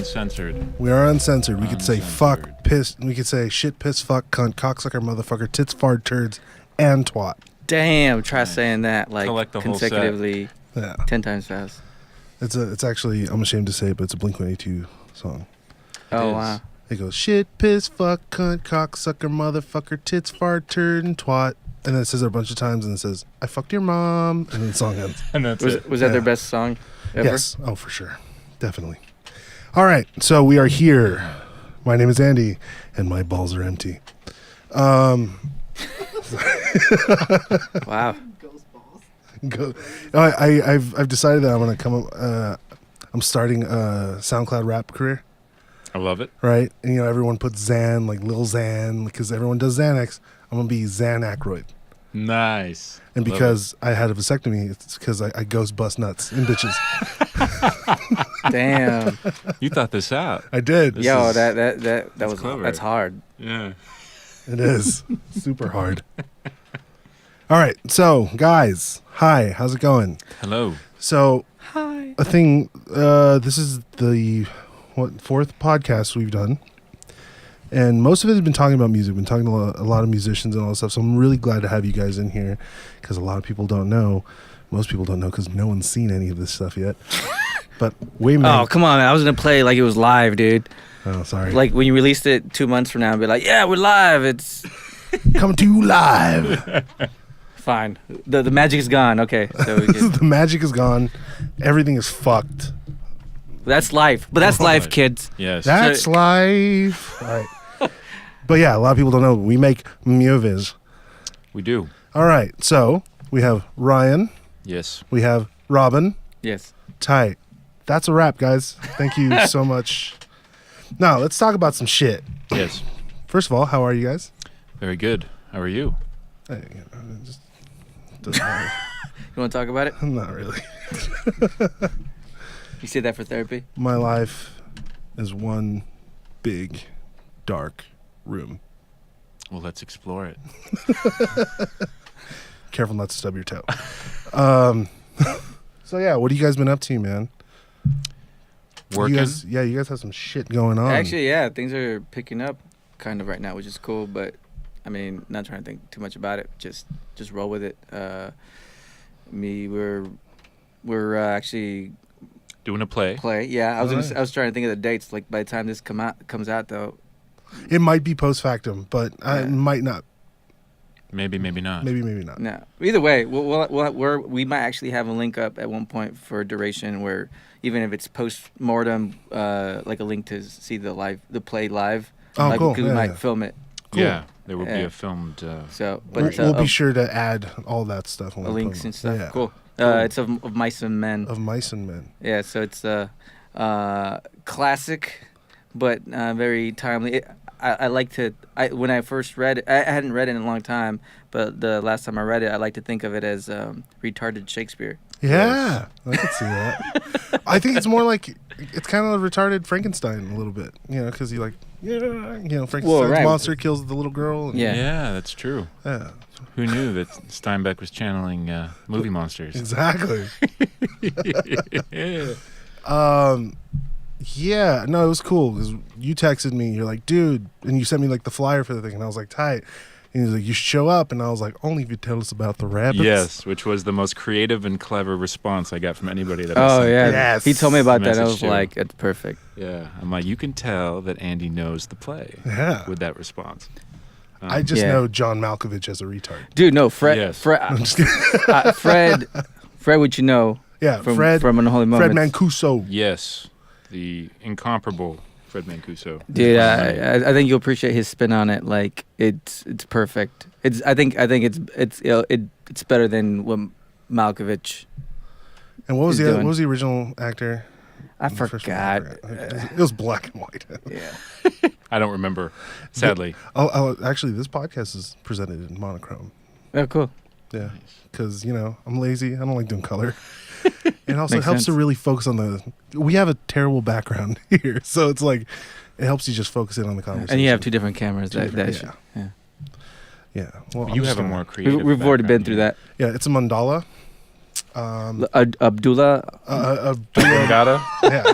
uncensored. We are uncensored. We could say fuck, piss. We could say shit, piss, fuck, cunt, cocksucker, motherfucker, tits, fart, turds, and twat. Damn, try saying that like consecutively 10 times fast. It's actually, I'm ashamed to say it, but it's a Blink-182 song. Oh, wow. It goes, shit, piss, fuck, cunt, cocksucker, motherfucker, tits, fart, turd, and twat. And then it says it a bunch of times, and it says, I fucked your mom, and then the song ends. And that's was that their best song ever? Yes. Oh, for sure. Definitely. All right. So we are here. My name is Andy, and my balls are empty. Wow. I've decided that I'm going to come up. I'm starting a SoundCloud rap career. I love it. Right? And, you know, everyone puts Xan, like Lil Xan, because everyone does Xanax. I'm going to be Xan Aykroyd. Nice. And because I had a vasectomy, it's because I ghost bust nuts in bitches. Damn. You thought this out. I did. Yo, that was clever. That's hard. Yeah. It is. Super hard. All right. So, guys, hi. How's it going? Hello. So, Hi. a thing, this is the fourth podcast we've done. And most of it has been talking about music. We've been talking to a lot of musicians and all that stuff. So I'm really glad to have you guys in here because a lot of people don't know. Most people don't know because no one's seen any of this stuff yet. But Oh, come on, man. I was going to play like it was live, dude. Oh, sorry. Like when you released it 2 months from now, I'd be like, yeah, we're live. It's coming to you live. Fine. The magic is gone. Okay. So we can... The magic is gone. Everything is fucked. That's life. But that's life, kids. Yes. That's life. All right. But yeah, a lot of people don't know. We make movies. We do. All right. So we have Ryan. Yes. We have Robin. Yes. Tight. That's a wrap, guys. Thank you so much. Now, let's talk about some shit. Yes. First of all, how are you guys? Very good. How are you? Hey, just doesn't matter. You want to talk about it? Not really. You say that for therapy? My life is one big, dark room. Well, let's explore it. Careful not to stub your toe. So yeah, what have you guys been up to, man? Working? You guys have some shit going on. Actually, yeah, things are picking up kind of right now, which is cool. But I mean, not trying to think too much about it. Just roll with it. We're actually doing a play. Yeah, I was trying to think of the dates. Like by the time this comes out though, it might be post factum, but it might not. Maybe not. Maybe not. No. Either way, we might actually have a link up at one point for duration where even if it's post mortem, like a link to see the play live. Oh, cool. Because we might film it. Cool. Yeah, there will be a filmed. We'll be sure to add all that stuff. On links and stuff. Yeah. Cool. It's of Mice and Men. Of Mice and Men. Yeah, so it's classic, but very timely. I like to. When I first read it, I hadn't read it in a long time, but the last time I read it, I like to think of it as retarded Shakespeare. Yeah, I can see that. I think it's more like it's kind of retarded Frankenstein a little bit, because Frankenstein's monster kills the little girl. And yeah, that's true. Yeah. Who knew that Steinbeck was channeling movie monsters? Exactly. Yeah, no, it was cool because you texted me. You're like, dude, and you sent me like the flyer for the thing, and I was like, tight. And he was like, you should show up, and I was like, only if you tell us about the rabbits. Yes, which was the most creative and clever response I got from anybody that. Oh yeah, yes. He told me about that. I was like, it's perfect. Yeah, I'm like, you can tell that Andy knows the play. Yeah, with that response. I just know John Malkovich as a retard. Dude, no, Fred. Yes. Fred, what you know? Yeah, from Unwholly Moments. Fred Mancuso. Yes. The incomparable Fred Mancuso. Dude, I think you'll appreciate his spin on it. Like it's perfect. I think it's better than what Malkovich. And what was the original actor? I forgot. It was black and white. Yeah. I don't remember. Sadly. Actually, this podcast is presented in monochrome. Oh, cool. Yeah, because I'm lazy. I don't like doing color. And also it helps to really focus on we have a terrible background here, so it's like it helps you just focus in on the conversation. And you have two different cameras. Yeah. Well, you have a more creative. We've already been through that. Yeah, it's a mandala. Abdullah. Abdullah. Yeah.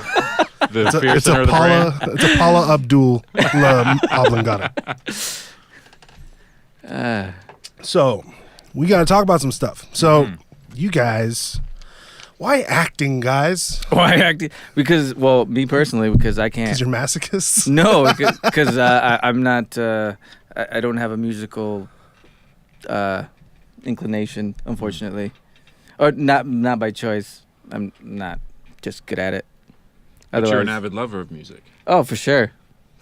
The It's fear center of the brain. It's a Paula Abdul Oblongata. So, we got to talk about some stuff. So, you guys, why acting, guys? Why acting? Because, well, me personally, because I can't. Because you're masochists? No, because I'm not. I don't have a musical inclination, unfortunately, or not by choice. I'm not just good at it. But you're an Otherwise- avid lover of music. Oh, for sure,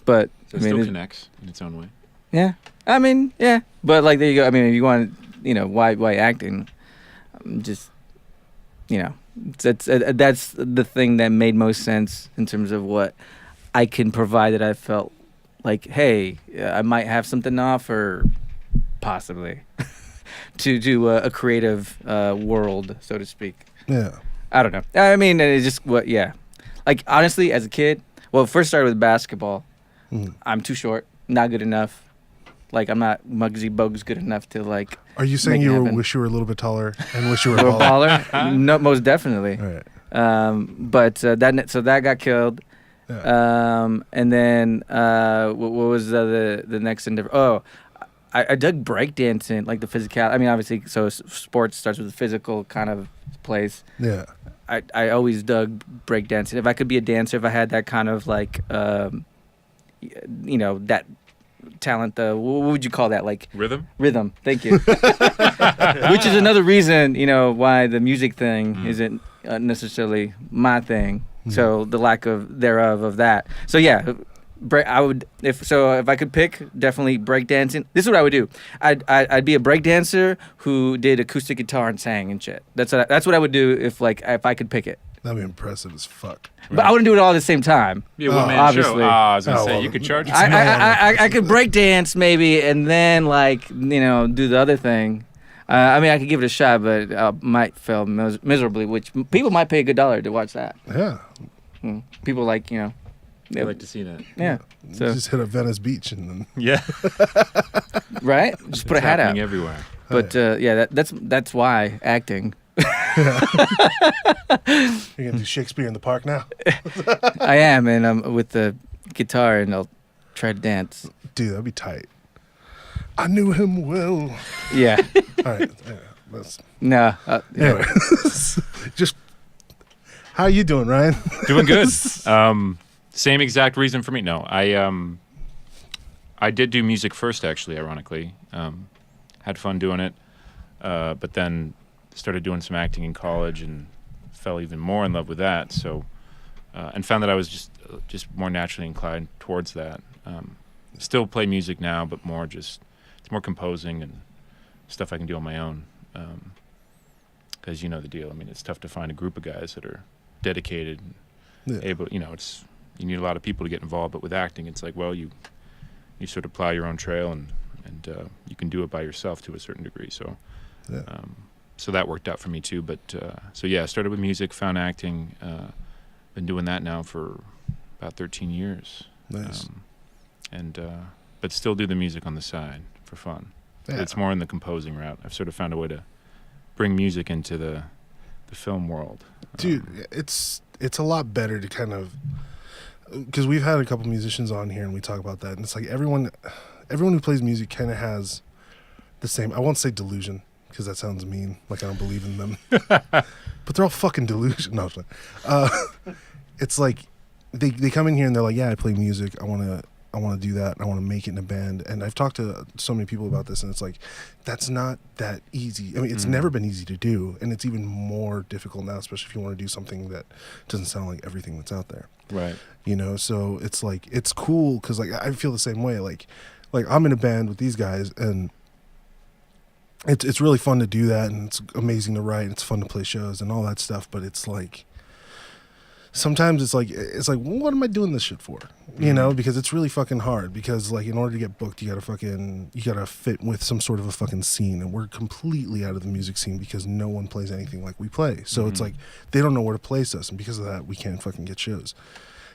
but So it I mean, still connects in its own way. yeah. I mean, yeah, but like there you go. I mean, if you want, why acting? Just, that's the thing that made most sense in terms of what I can provide. That I felt like, hey, I might have something to offer, possibly, to a creative world, so to speak. Yeah. I don't know. I mean, it's just what, yeah. Like, honestly, as a kid, well, it first started with basketball. I'm too short, not good enough. Like, I'm not Muggsy Bogues good enough to, like, Are you saying make it you happen. wish you were a little bit taller and wish you were Or taller? baller? No, most definitely. All right. But that got killed. Yeah. And then what was the next endeavor? Oh, I dug breakdancing, like the physical. I mean, obviously, so sports starts with a physical kind of place. Yeah. I always dug breakdancing. If I could be a dancer, if I had that kind of like, that talent, what would you call that? Like Rhythm? rhythm. Thank you. Which is another reason, why the music thing isn't necessarily my thing. So the lack thereof of that. So yeah, I would if I could pick, definitely breakdancing. This is what I would do. I'd be a breakdancer who did acoustic guitar and sang and shit. That's what I would do if I could pick it. That'd be impressive as fuck. But I wouldn't do it all at the same time. Be a one-man obviously. show. I was going to Oh, say, well, you could charge I could break dance maybe and then do the other thing. I mean, I could give it a shot, but I might fail miserably, which people might pay a good $1 to watch that. Yeah. People like, I'd like to see that. yeah. So, Just hit a Venice beach and then Yeah. right? Just put a hat out. happening everywhere. But yeah, that's why acting. you're gonna do Shakespeare in the Park now. I am, and I'm with the guitar, and I'll try to dance. Dude, that'd be tight. I knew him well. Yeah. All right. Yeah, that's No. anyway. Just how you doing, Ryan? Doing good. Same exact reason for me. No, I did do music first, actually, ironically. Had fun doing it, but then started doing some acting in college and fell even more in love with that. So, and found that I was just more naturally inclined towards that. Still play music now, but it's more composing and stuff I can do on my own. Because you know the deal. I mean, it's tough to find a group of guys that are dedicated, and able. You need a lot of people to get involved. But with acting, it's like, well, you sort of plow your own trail, and you can do it by yourself to a certain degree. So, so that worked out for me too. But so yeah, I started with music, found acting. Been doing that now for about 13 years. Nice. But still do the music on the side for fun. Yeah. It's more in the composing route. I've sort of found a way to bring music into the film world. Dude, it's a lot better to kind of, because we've had a couple musicians on here and we talk about that, and it's like everyone who plays music kind of has the same. I won't say delusion because that sounds mean, like I don't believe in them, but they're all fucking delusion. No, it's like they come in here and they're like, yeah, I play music. I want to do that. I want to make it in a band. And I've talked to so many people about this, and it's like, that's not that easy. I mean, it's never been easy to do, and it's even more difficult now, especially if you want to do something that doesn't sound like everything that's out there. Right. So it's like, it's cool because like I feel the same way. Like I'm in a band with these guys, and it's really fun to do that, and it's amazing to write. It's fun to play shows and all that stuff. But it's like, sometimes it's like, what am I doing this shit for? Because it's really fucking hard. Because like, in order to get booked, you gotta fit with some sort of a fucking scene, and we're completely out of the music scene because no one plays anything like we play. So it's like they don't know where to place us, and because of that, we can't fucking get shows.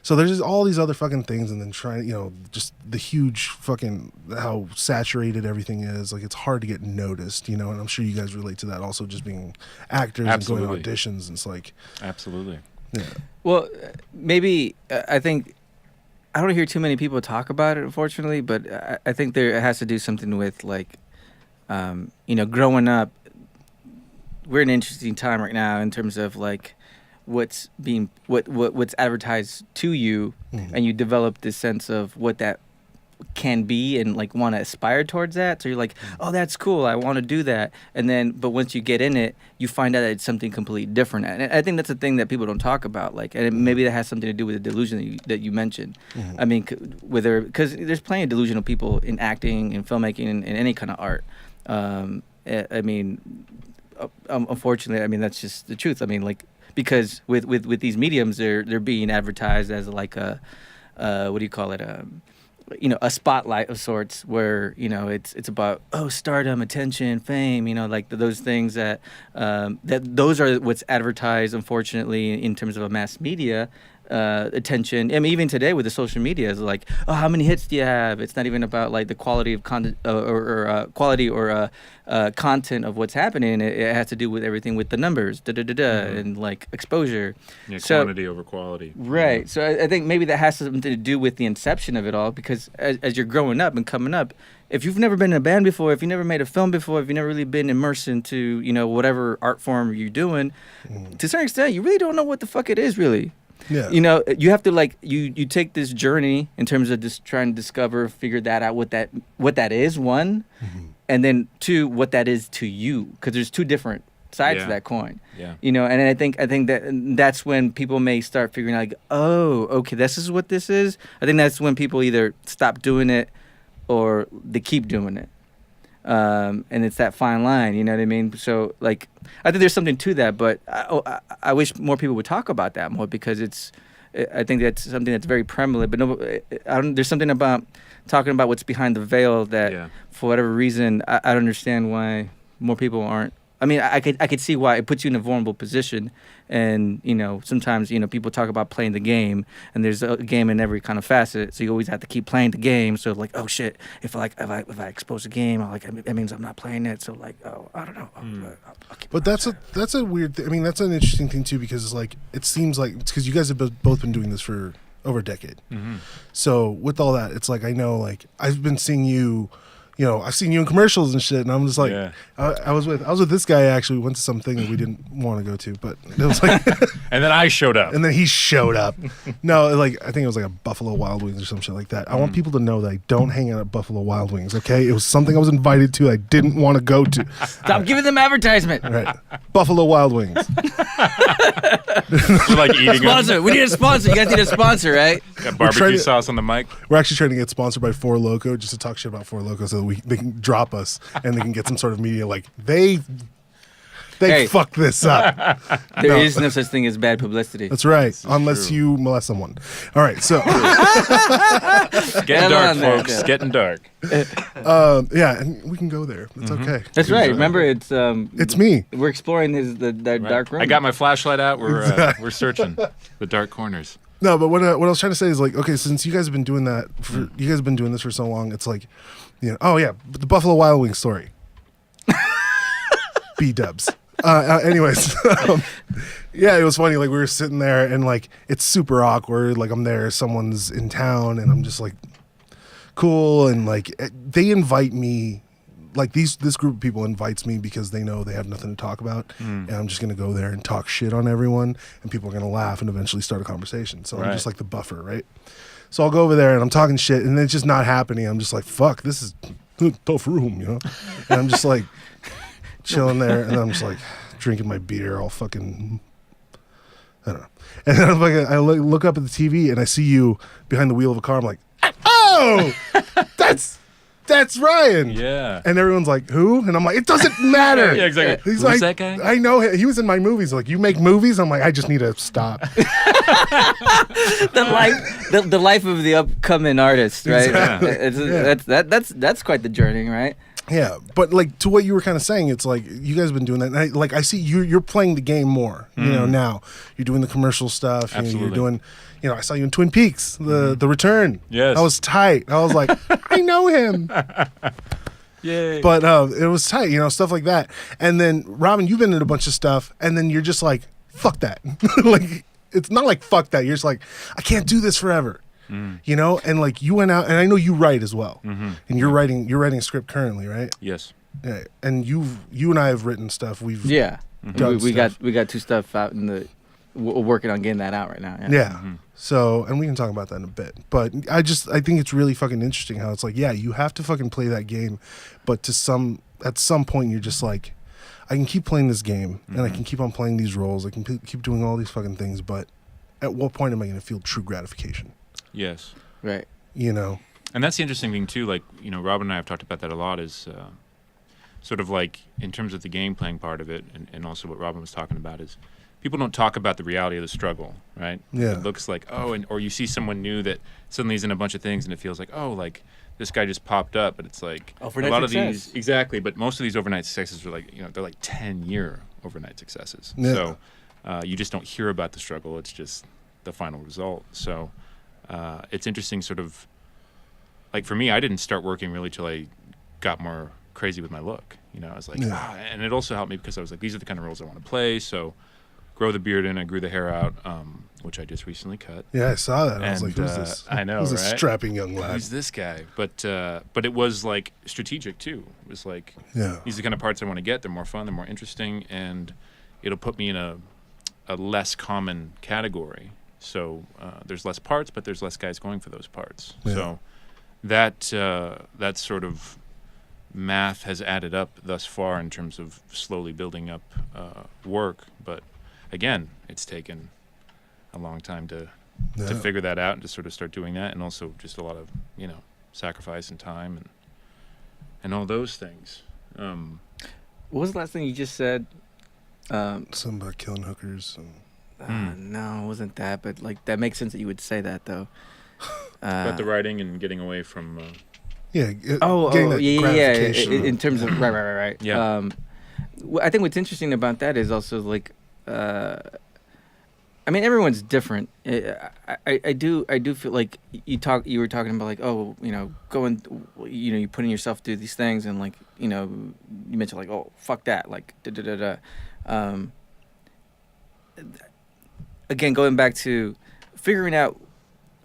So there's just all these other fucking things, and then trying, just the huge fucking how saturated everything is. Like, it's hard to get noticed, and I'm sure you guys relate to that. Also, just being actors Absolutely. and going to auditions, and it's like, Absolutely. Yeah. Well, maybe I think I don't hear too many people talk about it, unfortunately. But I think it has to do something with like, growing up. We're in an interesting time right now in terms of like what's advertised to you, and you develop this sense of what that can be and like want to aspire towards that. So you're like, oh, that's cool, I want to do that. And then but once you get in it, you find out that it's something completely different. And I think that's a thing that people don't talk about, like, and maybe that has something to do with the delusion that you mentioned. I mean, because there's plenty of delusional people in acting and filmmaking and any kind of art. I mean, unfortunately, I mean, that's just the truth. I mean, like, because with these mediums, they're being advertised as like a what do you call it, a spotlight of sorts, where it's about stardom, attention, fame, like those things that those are what's advertised, unfortunately, in terms of a mass media attention. I mean, even today with the social media, is like, oh, how many hits do you have? It's not even about like the quality of content content of what's happening. It has to do with everything with the numbers, and like exposure. Yeah, quantity over quality. Right. So I think maybe that has something to do with the inception of it all, because as you're growing up and coming up, if you've never been in a band before, if you've never made a film before, if you've never really been immersed into whatever art form you're doing, to a certain extent, you really don't know what the fuck it is, really. Yeah. You have to like you take this journey in terms of just trying to discover, figure that out, what that is, one, and then two, what that is to you, because there's two different sides to that coin. Yeah. And I think that's when people may start figuring out, like, oh, okay, this is what this is. I think that's when people either stop doing it or they keep doing it. And it's that fine line, you know what I mean? So, like, I think there's something to that, but I wish more people would talk about that more, because I think that's something that's very prevalent. But there's something about talking about what's behind the veil that, for whatever reason, I don't understand why more people aren't. I mean, I could see why it puts you in a vulnerable position, and sometimes people talk about playing the game, and there's a game in every kind of facet, so you always have to keep playing the game. So like, oh shit, if I expose a game, that means I'm not playing it. So like, oh, I don't know. I'll keep But that's a weird thing. I mean, that's an interesting thing too, because it's like, it seems like it's because you guys have both been doing this for over a decade. So with all that, it's like, I know, like, I've been seeing you. I've seen you in commercials and shit, and I'm just like, I was with this guy, actually. We went to something that we didn't want to go to, but it was like, and then I showed up, and then he showed up. No, like, I think it was like a Buffalo Wild Wings or some shit like that. I want people to know that I don't hang out at Buffalo Wild Wings. Okay, it was something I was invited to. I didn't want to go to. Stop giving them advertisement. Right, Buffalo Wild Wings. We're like eating sponsor. them. We need a sponsor. You guys need a sponsor, right? Got barbecue sauce on the mic. We're actually trying to get sponsored by Four Loko, just to talk shit about Four Loko, so that they can drop us and they can get some sort of media like they fucked this up. There is no such thing as bad publicity. That's right, unless you molest someone. All right, so it's getting dark, folks. It's getting dark. Yeah, and we can go there. It's okay. That's right. Remember, it's me. We're exploring the dark room. I got my flashlight out. We're searching the dark corners. No, but what I was trying to say is, like, okay, since you guys have been doing this for so long, it's like, oh yeah, the Buffalo Wild Wings story. B-dubs. Anyways, yeah, it was funny. Like, we were sitting there, and like, it's super awkward. Like, I'm there, someone's in town, and I'm just like, cool, and like, they invite me. Like, this group of people invites me because they know they have nothing to talk about, and I'm just gonna go there and talk shit on everyone, and people are gonna laugh and eventually start a conversation. So I'm just like the buffer, right? So I'll go over there and I'm talking shit, and it's just not happening. I'm just like, fuck, this is a tough room, And I'm just like chilling there, and I'm just like drinking my beer, all fucking, I don't know. And then I'm like, I look up at the TV and I see you behind the wheel of a car. I'm like, oh, that's Ryan. Yeah. And everyone's like, who? And I'm like, it doesn't matter. Yeah, exactly. He's Who's like, that guy? I know him. He was in my movies. Like, you make movies? I'm like, I just need to stop. the life of the upcoming artist, right? Exactly. That's quite the journey, right? Yeah, but like, to what you were kind of saying, it's like you guys have been doing that. And I see you're playing the game more. Now you're doing the commercial stuff. Absolutely. You're doing. I saw you in Twin Peaks, the Return. Yes, I was tight. I was like, I know him. Yay! But it was tight, stuff like that. And then Robin, you've been in a bunch of stuff, and then you're just like, fuck that. Like, it's not like fuck that. You're just like, I can't do this forever. You know, and like you went out, and I know you write as well, and you're writing a script currently, right? Yes. Yeah, and you and I have written stuff. We've done we stuff. got two stuff out in the we're working on getting that out right now. Yeah. So, and we can talk about that in a bit. But I think it's really fucking interesting how it's like, yeah, you have to fucking play that game, but at some point you're just like, I can keep playing this game and I can keep on playing these roles. I can keep doing all these fucking things, but at what point am I going to feel true gratification? Yes. Right. You know? And that's the interesting thing too. Like, you know, Robin and I have talked about that a lot. Is sort of like in terms of the game playing part of it, and also what Robin was talking about is people don't talk about the reality of the struggle, right? Yeah. It looks like or you see someone new that suddenly is in a bunch of things, and it feels like like this guy just popped up, but it's like overnight a lot success. of these Exactly, but most of these overnight successes are like they're like 10-year overnight successes. Yeah. So you just don't hear about the struggle. It's just the final result. So. It's interesting, sort of, like for me, I didn't start working really till I got more crazy with my look. You know, I was like, and it also helped me because I was like, these are the kind of roles I want to play. So, grow the beard in. I grew the hair out, which I just recently cut. Yeah, I saw that. I was like, who's this? I know, who's right? this strapping young lad? Who's this guy? But it was like strategic too. It was like, these are the kind of parts I want to get. They're more fun. They're more interesting, and it'll put me in a less common category. So there's less parts, but there's less guys going for those parts. Yeah. So that sort of math has added up thus far in terms of slowly building up work. But again, it's taken a long time to figure that out and to sort of start doing that, and also just a lot of sacrifice and time and all those things. What was the last thing you just said? Something about killing hookers. No, it wasn't that, but like that makes sense that you would say that though. About the writing and getting away from. Getting that gratification. In terms of right. Yeah. I think what's interesting about that is also like, I mean, everyone's different. I do feel like you were talking about like, going, you putting yourself through these things, and like, you mentioned like, oh, fuck that, like, again, going back to figuring out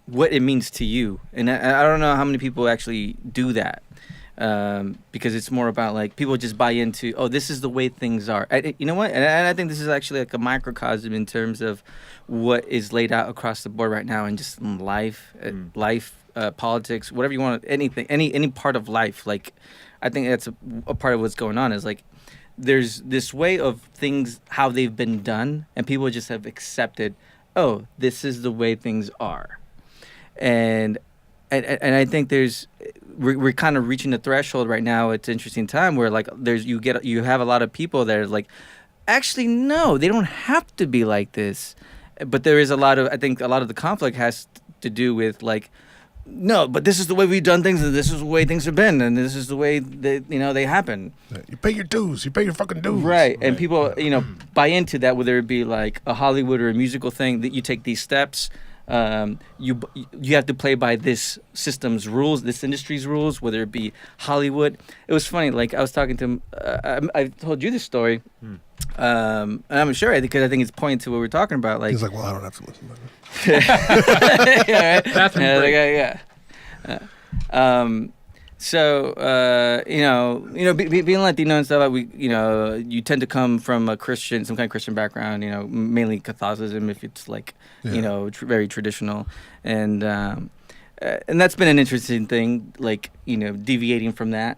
what it means to you. And I don't know how many people actually do that, because it's more about like people just buy into, this is the way things are. You know what? And I think this is actually like a microcosm in terms of what is laid out across the board right now in just life, politics, whatever you want, anything, any part of life. Like, I think that's a part of what's going on is like, there's this way of things, how they've been done, and people just have accepted, this is the way things are. And I think we're kind of reaching the threshold right now. It's an interesting time where like you have a lot of people that are like, actually, no, they don't have to be like this. But there is I think a lot of the conflict has to do with like, no, but this is the way we've done things, and this is the way things have been, and this is the way that they happen. You pay your dues. You pay your fucking dues. Right, and people buy into that, whether it be like a Hollywood or a musical thing, that you take these steps. You have to play by this system's rules, this industry's rules, whether it be Hollywood. It was funny. Like I was talking to him. I told you this story, and I'm sure because I think it's pointing to what we're talking about. Like he's like, well, I don't have to listen to it. Yeah, right? Bathroom break. So being Latino and stuff, you tend to come from some kind of Christian background, mainly Catholicism, if it's like, very traditional, and that's been an interesting thing, like, deviating from that,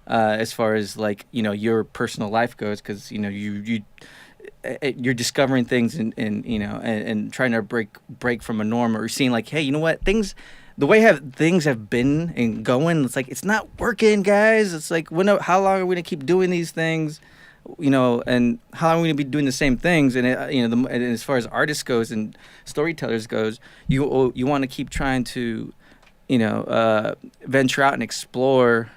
as far as like, your personal life goes, because, you're discovering things and trying to break from a norm, or seeing like, hey, you know what, the way things have been and going, it's like, it's not working, guys. It's like, how long are we gonna keep doing these things, and how long are we gonna be doing the same things? And and as far as artists goes and storytellers goes, you want to keep trying to, venture out and explore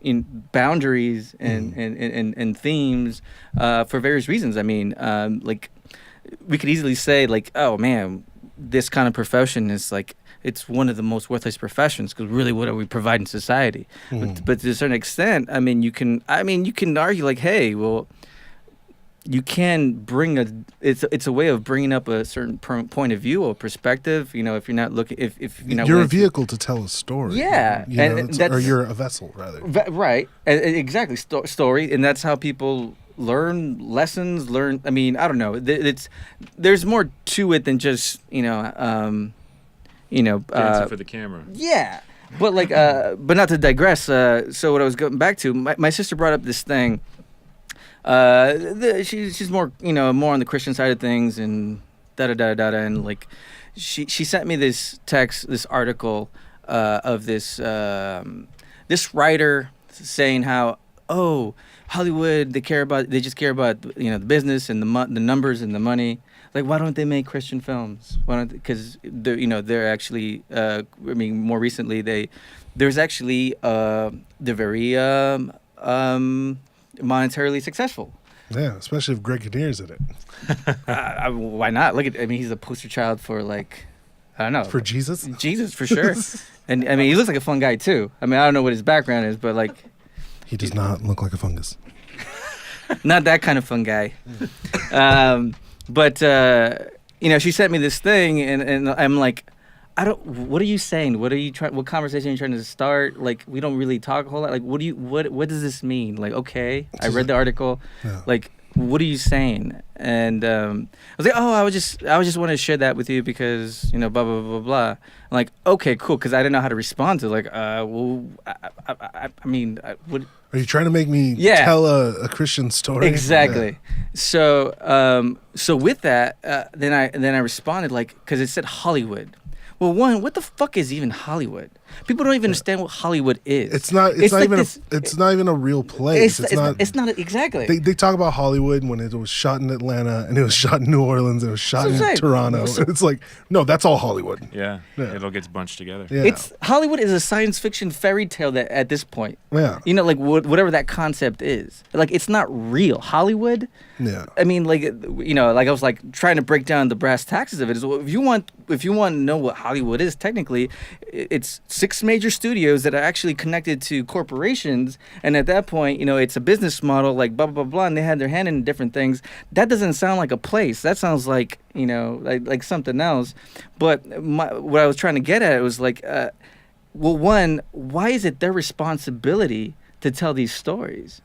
in boundaries and themes for various reasons. I mean, like we could easily say like, oh man, this kind of profession is like, it's one of the most worthless professions, because really, what are we providing society? But to a certain extent, I mean, you can argue like, hey, well, you can bring it's a way of bringing up a certain point of view or perspective. You know, if you're not looking, if you're not You're a willing to- vehicle to tell a story. Yeah, you know, and it's- that's- or you're a vessel rather. Right, exactly. Story, and that's how people learn lessons. I mean, I don't know. There's more to it than just Dancing for the camera. yeah. But like, but not to digress. So what I was going back to, my sister brought up this thing. She's more more on the Christian side of things and and like she sent me this article of this writer saying how Hollywood they just care about the business and the numbers and the money. Like, why don't they make Christian films? Why don't? Because they're actually more recently there's actually they're very monetarily successful. Yeah, especially if Greg Kinnear's in it. Why not? Look at he's a poster child for like, I don't know. For Jesus? Jesus, for sure. And I mean, he looks like a fun guy too. I mean, I don't know what his background is, but like, He does not look like a fungus. not that kind of fun guy. But she sent me this thing, and I'm like, what are you saying? What conversation are you trying to start? Like, we don't really talk a whole lot. Like, what does this mean? Like, okay, I read the article. Yeah. Like, what are you saying? And I was like, I just want to share that with you because blah blah blah blah. I'm like, okay, cool, because I didn't know how to respond to like, what? Are you trying to make me tell a Christian story? Exactly. Yeah. So with that, then I responded like, because it said Hollywood. Well, one, what the fuck is even Hollywood? People don't even understand what Hollywood is. It's not even a real place. It's not exactly. They talk about Hollywood when it was shot in Atlanta and it was shot in New Orleans and it was shot in Toronto. It's like, no, that's all Hollywood. Yeah. It all gets bunched together. Yeah. Hollywood is a science fiction fairy tale that at this point. Yeah. Like whatever that concept is. Like, it's not real. Hollywood. Yeah. I mean, like like I was like trying to break down the brass taxes of it. Is if you want to know what Hollywood is, technically, it's 6 major studios that are actually connected to corporations, and at that point, it's a business model like blah blah blah, and they had their hand in different things. That doesn't sound like a place. That sounds like like something else. But what I was trying to get at was like, well, one, why is it their responsibility to tell these stories?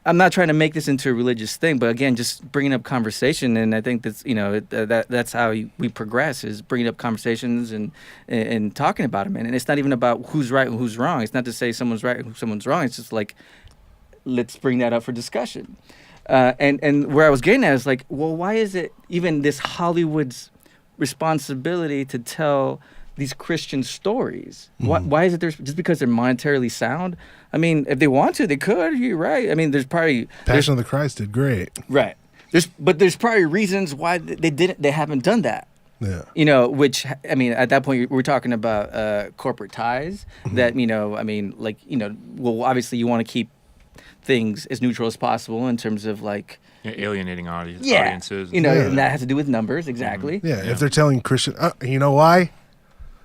I'm not trying to make this into a religious thing, but again, just bringing up conversation, and I think that's that's how we progress, is bringing up conversations and talking about them, and it's not even about who's right and who's wrong. It's not to say someone's right and someone's wrong. It's just like, let's bring that up for discussion. And where I was getting at is like, well, why is it even this Hollywood's responsibility to tell these Christian stories? Mm-hmm. Why is it just because they're monetarily sound? I mean, if they want to, they could. You're right. I mean, there's probably Passion of the Christ did great. Right. There's probably reasons why they haven't done that. Yeah. Which, I mean, at that point we're talking about corporate ties. Mm-hmm. That I mean, like well, obviously you want to keep things as neutral as possible in terms of like alienating audiences. and that has to do with numbers, exactly. Yeah. If they're telling Christian, you know why?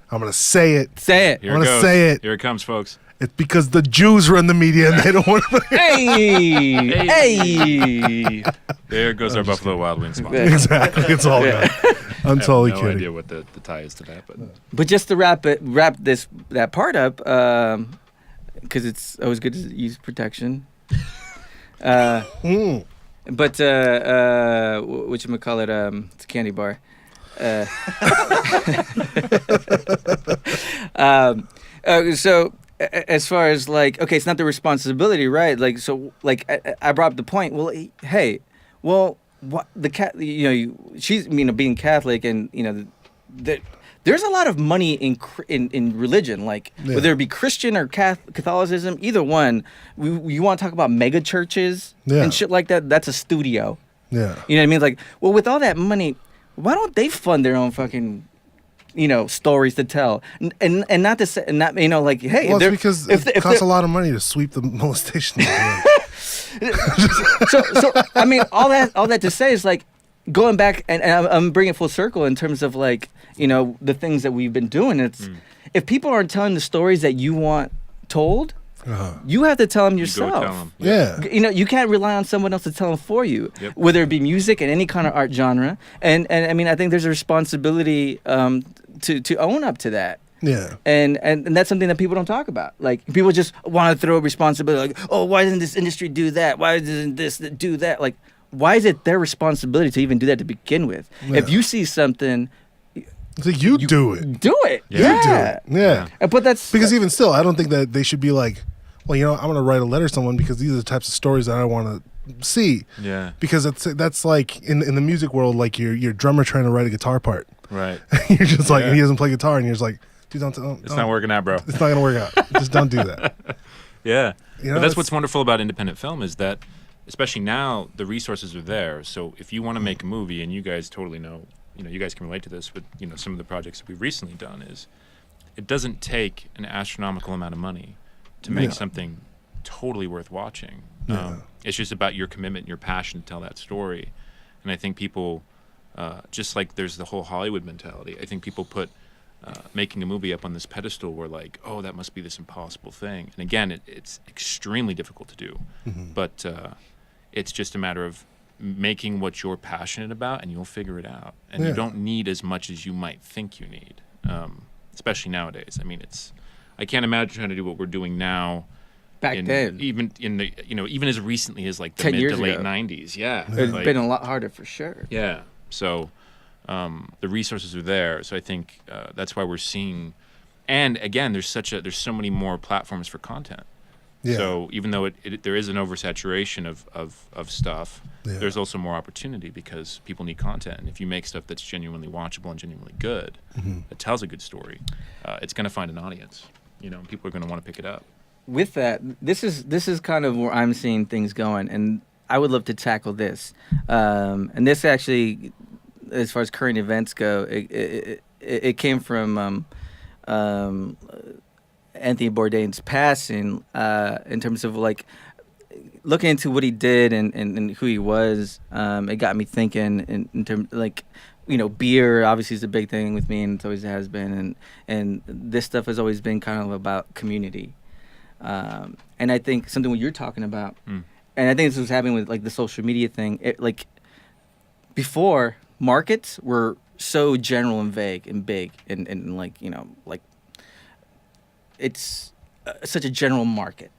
I'm gonna say it. Say it. Here I'm gonna goes. say it. Here it comes, folks. It's because the Jews run the media and they don't want to. Hey. There goes our Buffalo Wild Wings sponsor. Exactly. It's all good. I'm I totally have no kidding. idea what the tie is to that, but But just to wrap that part up, because it's always good to use protection. But whatchamacallit, it's a candy bar. So as far as like, okay, it's not the responsibility, right? Like, so like I brought up the point. Well, hey, well, what the cat, she's being Catholic, and there's a lot of money in religion, like whether it be Christian or Catholicism, either one. You want to talk about mega churches and shit like that? That's a studio. Yeah. You know what I mean? Like, well, with all that money, why don't they fund their own fucking, stories to tell? And not to say, not like, hey, well, it's because it costs a lot of money to sweep the molestation. so I mean, all that to say is like, going back, and I'm bringing it full circle in terms of like, the things that we've been doing. It's if people aren't telling the stories that you want told, You have to tell them You yourself. go tell them. Yeah. You know, you can't rely on someone else to tell them for you, whether it be music and any kind of art genre. And I mean, I think there's a responsibility to own up to that. Yeah. And that's something that people don't talk about. Like, people just want to throw responsibility, like, oh, why doesn't this industry do that? Why doesn't this do that? Like, why is it their responsibility to even do that to begin with? Yeah. If you see something, It's like, you do it. do it. You do it. Yeah. But that's Because even still, I don't think that they should be like, well, you know, I'm going to write a letter to someone because these are the types of stories that I want to see. Yeah. Because that's like in the music world, like your drummer trying to write a guitar part. Right. You're just like, and he doesn't play guitar, and you're just like, dude, don't. It's not working out, bro. It's not gonna work out. Just don't do that. Yeah. You know, But that's it's- what's wonderful about independent film is that, especially now, the resources are there. So if you want to make a movie, and you guys totally know, you know, you guys can relate to this with, you know, some of the projects that we've recently done, is it doesn't take an astronomical amount of money to make something totally worth watching. It's just about your commitment and your passion to tell that story. And I think people, just like there's the whole Hollywood mentality, I think people put making a movie up on this pedestal where, like, oh, that must be this impossible thing. And again, it's extremely difficult to do. But it's just a matter of making what you're passionate about, and you'll figure it out. And you don't need as much as you might think you need, especially nowadays. I mean, I can't imagine trying to do what we're doing now. back then. Even in the, you know, even as recently as like the 10 mid years to late ago. 90s. Yeah. It's Like, been a lot harder for sure. yeah. So the resources are there. So I think that's why we're seeing, and again, there's so many more platforms for content. Yeah. So even though there is an oversaturation of stuff, Yeah. there's also more opportunity because people need content. And if you make stuff that's genuinely watchable and genuinely good, that tells a good story, it's going to find an audience. You know, people are going to want to pick it up. With that, this is kind of where I'm seeing things going, and I would love to tackle this. And this actually, as far as current events go, it came from Anthony Bourdain's passing, in terms of like looking into what he did and who he was. It got me thinking in terms, like, you know, beer obviously is a big thing with me, and it always has been, and this stuff has always been kind of about community. And I think something what you're talking about, and I think this was happening with like the social media thing. Like before, markets were so general and vague and big, and like, you know, like it's such a general market.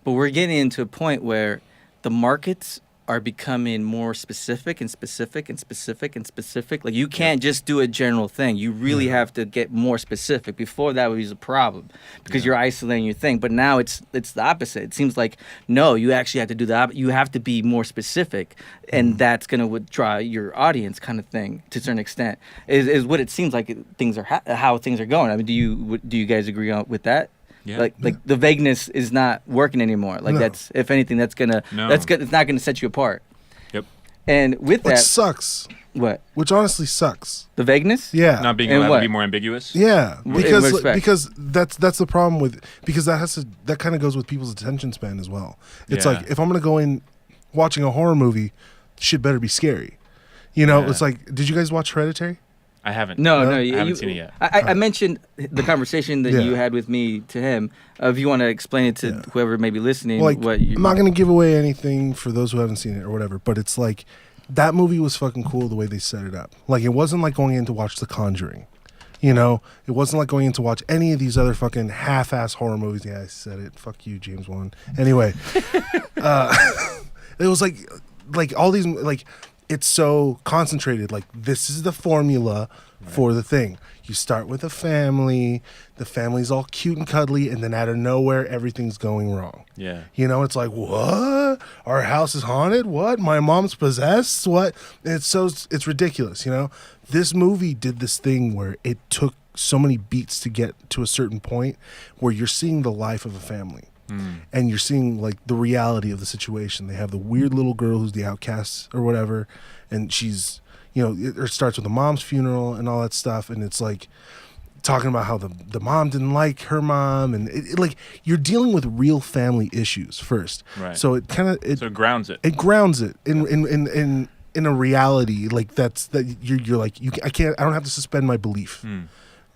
But we're getting into a point where the markets are becoming more specific and specific and specific and specific. Like, you can't just do a general thing. You really have to get more specific. Before, that was a problem because you're isolating your thing. But now it's the opposite. It seems like, no, you actually have to do the opposite. You have to be more specific, and that's going to draw your audience, kind of thing, to a certain extent, is what it seems like things are how things are going. I mean, do you guys agree with that? Yeah. Like the vagueness is not working anymore. Like, No. that's, if anything, it's not gonna set you apart. Yep. And with Which that, sucks. what? Which honestly sucks. The vagueness? Yeah. Not being And allowed what? to be more ambiguous. Yeah, In what respect? because that's the problem with, because that kind of goes with people's attention span as well. It's Yeah. like, if I'm gonna go in watching a horror movie, shit better be scary. You know, Yeah. it's like, did you guys watch Hereditary? I haven't. No. No? I haven't seen it yet. I mentioned the conversation that Yeah. you had with me to him. If you want to explain it to whoever may be listening, Like, what you, I'm not gonna give away anything for those who haven't seen it or whatever, but it's like, that movie was fucking cool the way they set it up. Like, it wasn't like going in to watch The Conjuring. You know, it wasn't like going in to watch any of these other fucking half-ass horror movies. Yeah, I said it. Fuck you, James Wan. Anyway, it was like all these, like, it's so concentrated. Like, this is the formula for the thing. You start with a family. The family's all cute and cuddly, and then out of nowhere, everything's going wrong. Yeah. You know, it's like, what? Our house is haunted? What? My mom's possessed? What? It's ridiculous, you know? This movie did this thing where it took so many beats to get to a certain point where you're seeing the life of a family. And you're seeing, like, the reality of the situation. They have the weird little girl who's the outcast or whatever, and she's, you know, it starts with the mom's funeral and all that stuff, and it's like talking about how the mom didn't like her mom, and it like, you're dealing with real family issues first. Right. So it kind of So it grounds it. it grounds it in a reality, like, that you're like, I don't have to suspend my belief.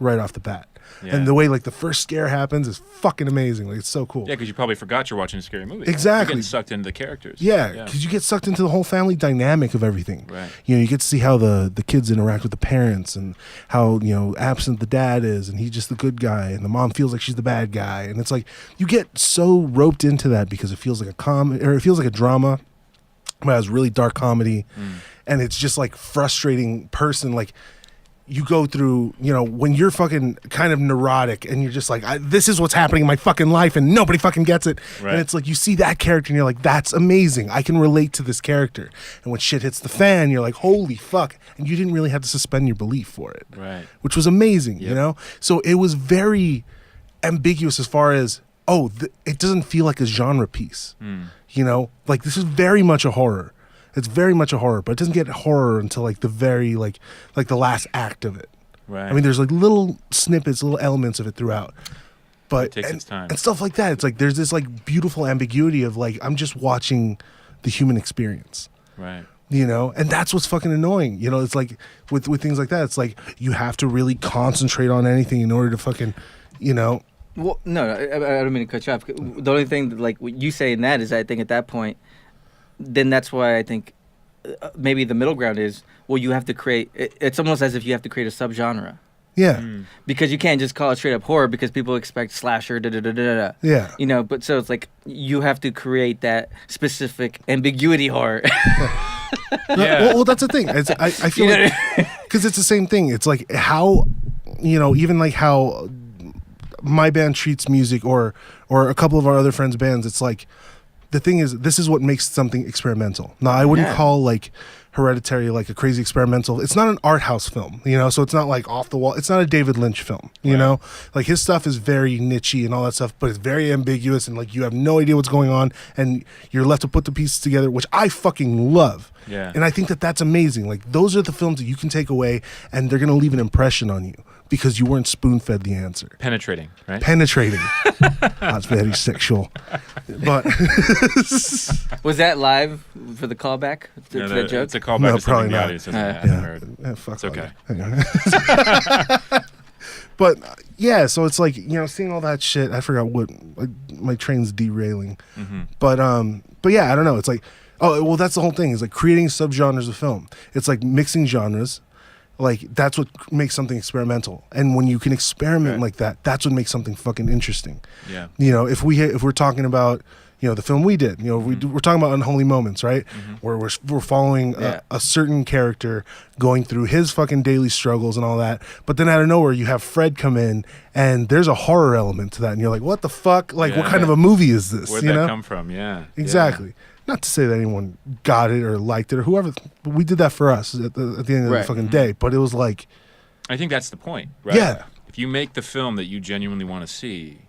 right off the bat. Yeah. And the way like the first scare happens is fucking amazing. Like it's so cool. Yeah, because you probably forgot you're watching a scary movie. Exactly. You're getting sucked into the characters. Yeah, because you get sucked into the whole family dynamic of everything. Right. You know, you get to see how the kids interact with the parents and how, you know, absent the dad is and he's just the good guy and the mom feels like she's the bad guy. And it's like you get so roped into that because it feels like a comedy, or it feels like a drama, but it has really dark comedy. And it's just like frustrating person. Like you go through, you know, when you're fucking kind of neurotic and you're just like, this is what's happening in my fucking life and nobody fucking gets it. Right. And it's like you see that character and you're like, that's amazing. I can relate to this character. And when shit hits the fan, you're like, holy fuck. And you didn't really have to suspend your belief for it. Right. Which was amazing, you know? So it was very ambiguous as far as, it doesn't feel like a genre piece. You know? Like this is very much a horror. It's very much a horror, but it doesn't get horror until like the very like the last act of it. Right. I mean, there's like little snippets, little elements of it throughout, but It takes its time. and stuff like that. It's like there's this like beautiful ambiguity of like I'm just watching the human experience. Right. You know, and that's what's fucking annoying. You know, it's like with things like that, it's like you have to really concentrate on anything in order to fucking, you know. Well, no, I don't mean to cut you off. The only thing that, like what you say in that is, I think at that point, then that's why I think maybe the middle ground is, well, you have to create. It's almost as if you have to create a subgenre. Yeah. Because you can't just call it straight up horror because people expect slasher, da da da da da. Yeah. You know, but so it's like you have to create that specific ambiguity horror. Yeah. Well, that's the thing. I feel like because it's the same thing. It's like how, you know, even like how my band treats music or a couple of our other friends' bands. It's like the thing is, this is what makes something experimental. Now, I wouldn't call like Hereditary like a crazy experimental. It's not an art house film, you know, so it's not like off the wall. It's not a David Lynch film, you know, like his stuff is very nichey and all that stuff, but it's very ambiguous and like you have no idea what's going on and you're left to put the pieces together, which I fucking love. Yeah. And I think that that's amazing. Like those are the films that you can take away and they're going to leave an impression on you because you weren't spoon-fed the answer. Penetrating, right? Penetrating. That's very sexual. But Was that live for the callback to No, that joke? It's a callback No, to something probably the not. audience hasn't heard. Fuck It's okay. But yeah, so it's like, you know, seeing all that shit. I forgot what my train's derailing. But yeah, I don't know. It's like, oh well, that's the whole thing. Is like creating subgenres of film. It's like mixing genres. Like that's what makes something experimental. And when you can experiment like that, that's what makes something fucking interesting. Yeah. You know, if we're talking about, you know, the film we did, you know, we're talking about Unholy Moments, right? Where we're following a certain character going through his fucking daily struggles and all that. But then out of nowhere, you have Fred come in and there's a horror element to that. And you're like, what the fuck? Like, what kind of a movie is this? Where'd you that know? come from? Yeah. Exactly. Yeah. Not to say that anyone got it or liked it or whoever. We did that for us at the end of the fucking day. But it was like, I think that's the point, right? Yeah. If you make the film that you genuinely want to see,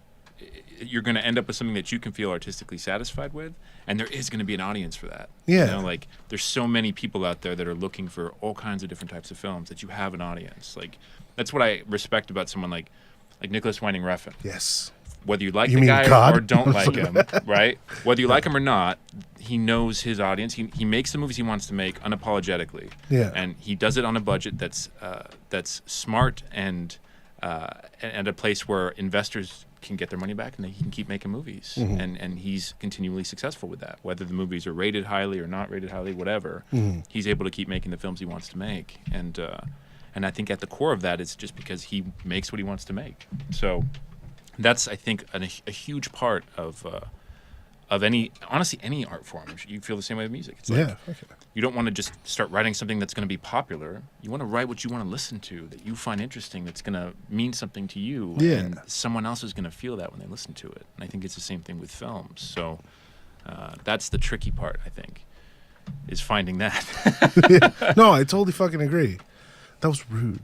you're going to end up with something that you can feel artistically satisfied with, and there is going to be an audience for that. Yeah. You know, like there's so many people out there that are looking for all kinds of different types of films that you have an audience. Like that's what I respect about someone like Nicholas Winding Refn. yes. Whether you like You the mean guy God? or don't like him, right? Whether you like him or not, he knows his audience. He makes the movies he wants to make unapologetically. Yeah. And he does it on a budget that's smart and a place where investors can get their money back and he can keep making movies. And he's continually successful with that. Whether the movies are rated highly or not rated highly, whatever, he's able to keep making the films he wants to make. And I think at the core of that is just because he makes what he wants to make. So that's, I think, a huge part of any art form. You feel the same way with music. It's like you don't want to just start writing something that's going to be popular. You want to write what you want to listen to, that you find interesting, that's going to mean something to you, and someone else is going to feel that when they listen to it. And I think it's the same thing with films. So that's the tricky part, I think, is finding that. No, I totally fucking agree. That was rude.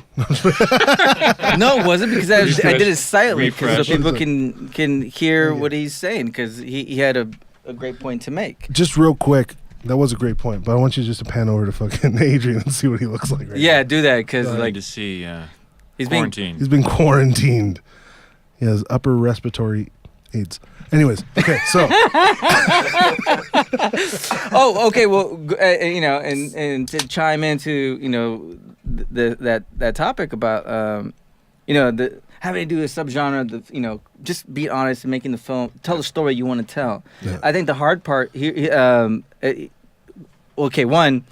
No, it wasn't, because I did it silently so Refresh. people can hear what he's saying, because he had a great point to make. Just real quick, that was a great point, but I want you just to pan over to fucking Adrian and see what he looks like right Yeah, do that, because Like like to see he's being quarantine. He's been quarantined. He has upper respiratory AIDS. Anyways, okay, so Oh, okay. Well, you know, and to chime into, you know, that topic about having to do a subgenre, just be honest and making the film, tell the story you want to tell. Yeah. I think the hard part here, one,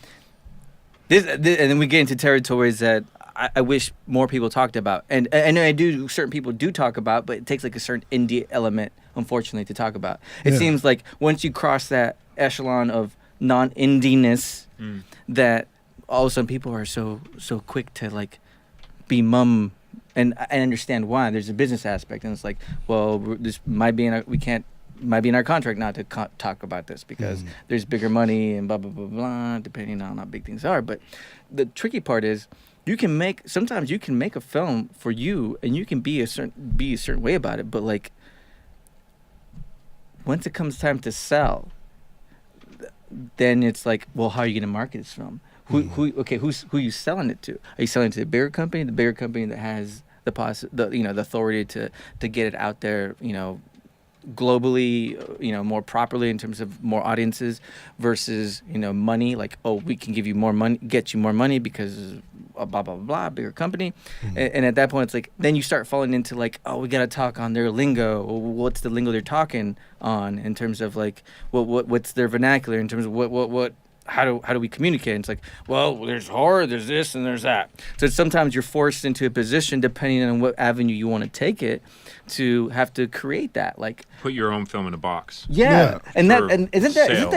this, and then we get into territories that I wish more people talked about, and certain people do talk about, but it takes like a certain indie element, unfortunately, to talk about. It seems like once you cross that echelon of non-indiness, that all of a sudden people are so quick to like be mum, and I understand why. There's a business aspect, and it's like, well, this might be might be in our contract not to talk about this because there's bigger money and blah blah blah blah, depending on how big things are. But the tricky part is sometimes you can make a film for you and you can be a certain way about it, but like once it comes time to sell, then it's like, well, how are you going to market this film? Who are you selling it to? Are you selling it to the bigger company that has the authority to get it out there, globally, more properly in terms of more audiences versus, money, like, oh, we can give you more money, get you more money because of blah, blah, blah, bigger company. And at that point, it's like, then you start falling into like, oh, we got to talk on their lingo. What's the lingo they're talking on in terms of like, what's their vernacular in terms of what how do we communicate? And it's like, well, there's horror, there's this, and there's that. So sometimes you're forced into a position, depending on what avenue you want to take it, to have to create that. Like, put your own film in a box. Yeah. And isn't that sales.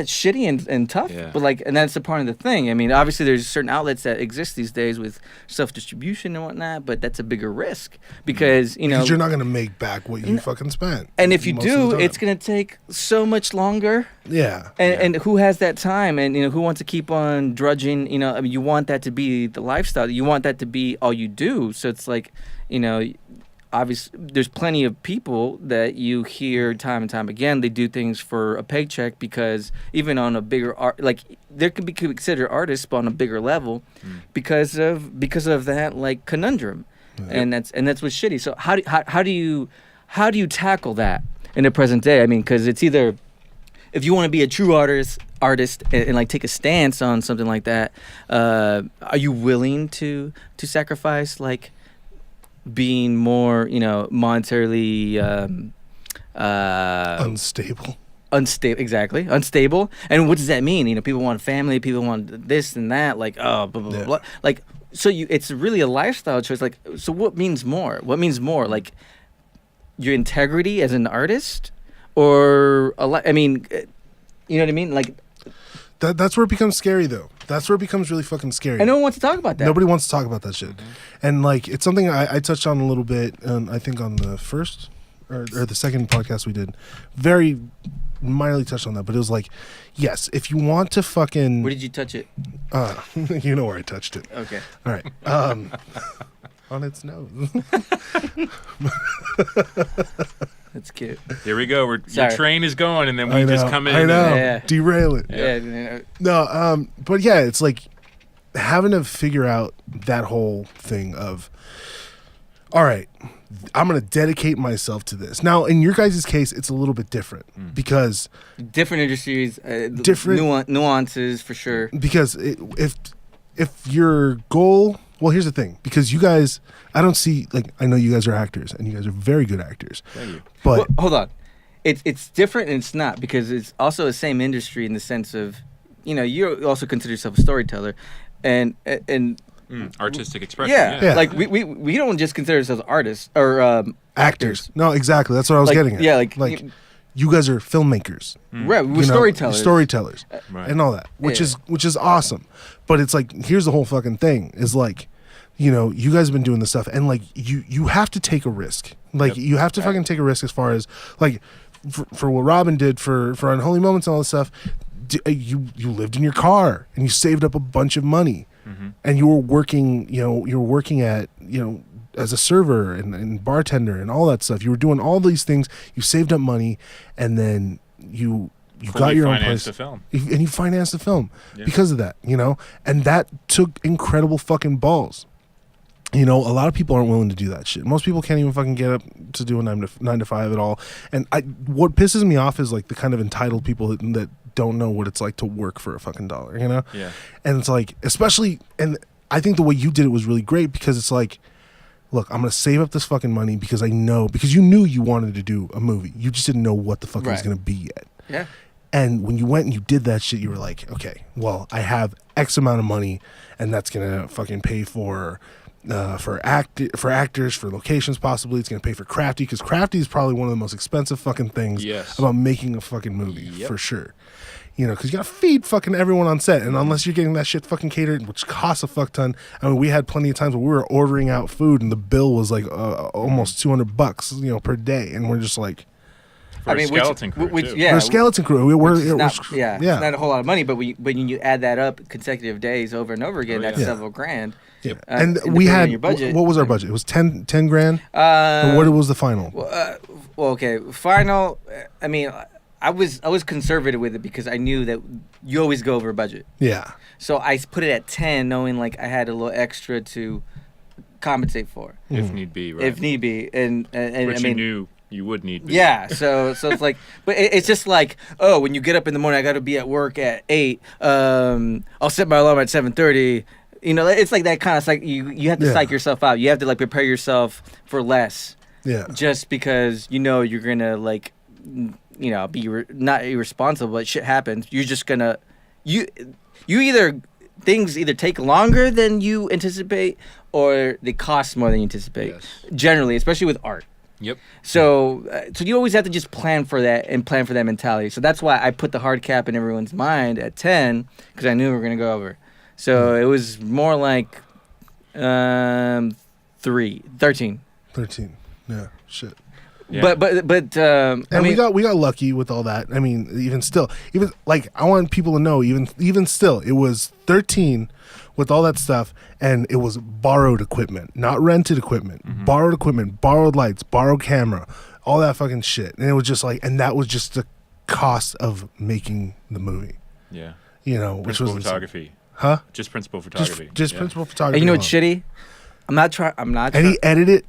shitty and tough? Yeah. But like, and that's a part of the thing. I mean, obviously there's certain outlets that exist these days with self-distribution and whatnot, but that's a bigger risk because because you're not gonna make back what you fucking spent. And if you do, it's gonna take so much longer. Yeah. And who has that time? And who wants to keep on drudging? I mean, you want that to be the lifestyle. You want that to be all you do. So it's like, obviously, there's plenty of people that you hear time and time again. They do things for a paycheck because even on a bigger art, like there could be considered artists, but on a bigger level, because of that like conundrum, and that's what's shitty. So how do you tackle that in the present day? I mean, because it's either if you want to be a true artist and like take a stance on something like that, are you willing to sacrifice like being more, monetarily unstable? And what does that mean? People want family, people want this and that, like, oh, blah, blah, blah, blah. Like, so it's really a lifestyle choice. Like, so what means more? Like your integrity as an artist, or I mean, you know what I mean? Like, that's where it becomes scary, though. That's where it becomes really fucking scary. And no one wants to talk about that. Nobody wants to talk about that shit. And like, it's something I touched on a little bit, I think on the first or the second podcast we did. Very minorly touched on that, but it was like, yes, if you want to fucking... Where did you touch it? You know where I touched it. Okay. All right. On its nose. That's cute. Here we go. Your train is going, and then we just come in. I know. Yeah. Derail it. Yeah. No, but yeah, it's like having to figure out that whole thing of, all right, I'm going to dedicate myself to this. Now, in your guys' case, it's a little bit different because... Different industries, different nuances for sure. Because if your goal... Well, here's the thing. Because you guys... I don't see... Like, I know you guys are actors, and you guys are very good actors. Thank you. But... Well, hold on. It's different and it's not, because it's also the same industry in the sense of, you also consider yourself a storyteller, and artistic expression. Yeah. Like we don't just consider ourselves artists or actors. No, exactly. That's what I was getting at. Yeah, like you guys are filmmakers. Right, we're storytellers, right. and all that, which is awesome. But it's like, here's the whole fucking thing is like, you guys have been doing this stuff, and like you have to take a risk. Like you have to fucking take a risk as far as like for what Robin did for Unwholly Moments and all this stuff. You lived in your car and you saved up a bunch of money, and you were working. You were working at as a server and bartender and all that stuff. You were doing all these things. You saved up money, and then you got your own place. The film. And you financed the film because of that. And that took incredible fucking balls. A lot of people aren't willing to do that shit. Most people can't even fucking get up to do a 9 to 5 at all. And what pisses me off is like the kind of entitled people that don't know what it's like to work for a fucking dollar, Yeah. And it's like, especially, and I think the way you did it was really great, because it's like look, I'm gonna save up this fucking money because you knew you wanted to do a movie. You just didn't know what the fuck it was gonna be yet. Yeah. And when you went and you did that shit, you were like, okay, well, I have X amount of money, and that's gonna fucking pay for actors, for locations, possibly. It's gonna pay for Crafty, because Crafty is probably one of the most expensive fucking things about making a fucking movie, for sure. You know, because you gotta feed fucking everyone on set, and unless you're getting that shit fucking catered, which costs a fuck ton. I mean, we had plenty of times where we were ordering out food, and the bill was like almost $200, you know, per day, and we're just like, for a skeleton crew, for a skeleton crew, it's not a whole lot of money, but when you add that up consecutive days over and over again, that's several grand. Yeah. And we had your budget, what was our budget? It was 10 grand. What was the final? Well, okay, final. I mean, I was conservative with it because I knew that you always go over budget. Yeah. So I put it at 10, knowing like I had a little extra to compensate for, if need be, right? If need be, and which I mean, you knew you would need. Yeah. So it's like, but it's just like, oh, when you get up in the morning, I got to be at work at 8. I'll set my alarm at 7:30. You know, it's like that kind of like you have to psych yourself out. You have to like prepare yourself for less. Yeah. Just because you know you're gonna like, you know, be not irresponsible, but shit happens. You're just gonna things either take longer than you anticipate or they cost more than you anticipate. Yes. Generally, especially with art. Yep. So you always have to just plan for that and plan for that mentality. So that's why I put the hard cap in everyone's mind at 10, because I knew we were gonna go over. So it was more like 13. 13. Yeah. Shit. Yeah. But and I mean, we got lucky with all that. I mean, even like I want people to know, even still, it was 13 with all that stuff, and it was borrowed equipment, not rented equipment. Mm-hmm. Borrowed equipment, borrowed lights, borrowed camera, all that fucking shit. And it was just like, and that was just the cost of making the movie. Yeah. You know, which was photography. Huh? Just principal photography. Just principal photography. And you know what's shitty? I'm not trying. And he edited it.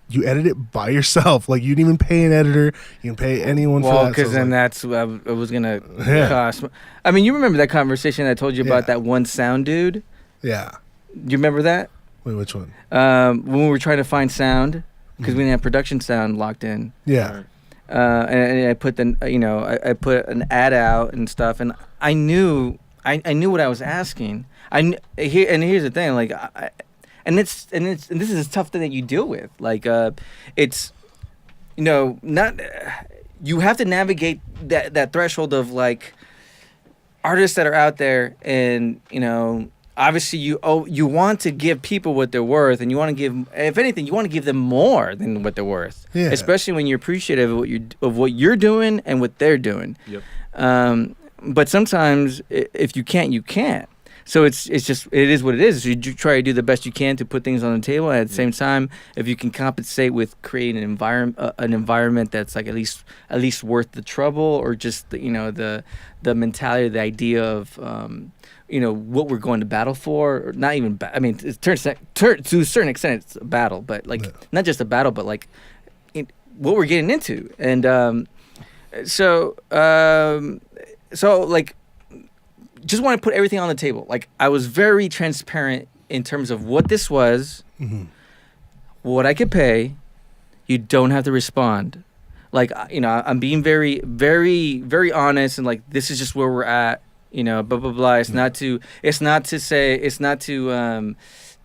You edit it by yourself. Like, you didn't even pay an editor. You didn't pay anyone for that. Well, because then that's what it was going to cost. I mean, you remember that conversation I told you about that one sound dude? Yeah. Do you remember that? Wait, which one? When we were trying to find sound, because we didn't have production sound locked in. Yeah. And I put I put an ad out and stuff, and I knew what I was asking. Here's the thing, like, and this is a tough thing that you deal with. Like, it's, you know, not, you have to navigate that threshold of like artists that are out there, and you know, obviously you want to give people what they're worth, and you want to give, if anything, you want to give them more than what they're worth. Yeah. Especially when you're appreciative of what you're doing and what they're doing. Yep. But sometimes if you can't, you can't. So it is what it is. You try to do the best you can to put things on the table. And at the same time, if you can compensate with creating an environment that's like at least worth the trouble, or just the mentality, the idea of what we're going to battle for, or not even. I mean, to a certain extent, it's a battle, but like not just a battle, but like what we're getting into, and so like. Just want to put everything on the table. Like, I was very transparent in terms of what this was, what I could pay. You don't have to respond. Like, I'm being very, very, very honest, and like, this is just where we're at. Blah blah blah. It's not to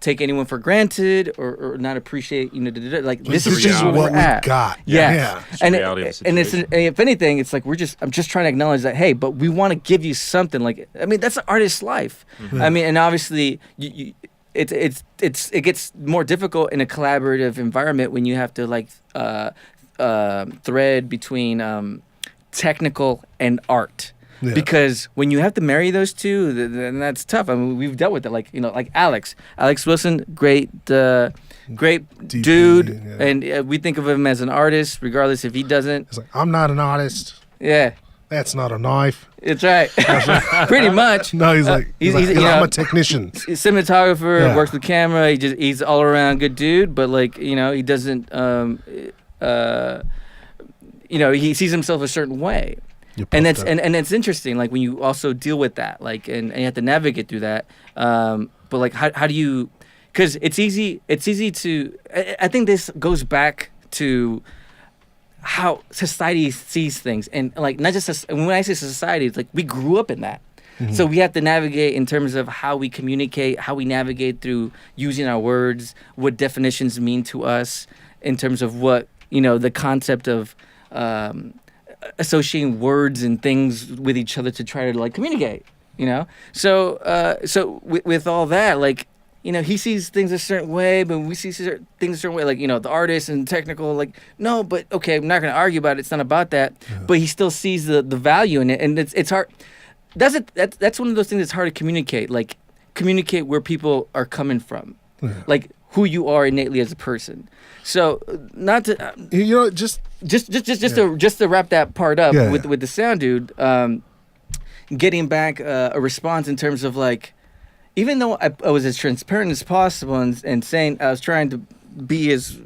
take anyone for granted or not appreciate. Like, this is just where we're at. We got. Yeah. And if anything, it's like I'm just trying to acknowledge that, hey, but we want to give you something. Like, I mean, that's an artist's life. Mm-hmm. I mean, and obviously it gets more difficult in a collaborative environment when you have to like thread between technical and art. Yeah. Because when you have to marry those two, then that's tough. I mean, we've dealt with it. Like, like Alex Wilson, great dude, and we think of him as an artist, regardless if he doesn't. It's like, I'm not an artist. Yeah, that's not a knife. It's right, pretty much. No, he's like, I'm a technician, cinematographer, works with camera. He's all around good dude, but like, he doesn't, he sees himself a certain way. And that's and it's interesting, like when you also deal with that, like and you have to navigate through that. But like, how do you? because it's easy to. I think this goes back to how society sees things, and like not just when I say society, it's like we grew up in that. So we have to navigate in terms of how we communicate, how we navigate through using our words, what definitions mean to us in terms of what, the concept of associating words and things with each other to try to like communicate, So with all that, like, he sees things a certain way, but we see things a certain way, like, the artist and technical, like, no, but okay, I'm not going to argue about it. It's not about that. Yeah. But he still sees the value in it. And it's hard. That's one of those things that's hard to communicate. Like, communicate where people are coming from, like who you are innately as a person. So, not to just to wrap that part up with the sound dude, getting back a response in terms of like, even though I was as transparent as possible and saying I was trying to be as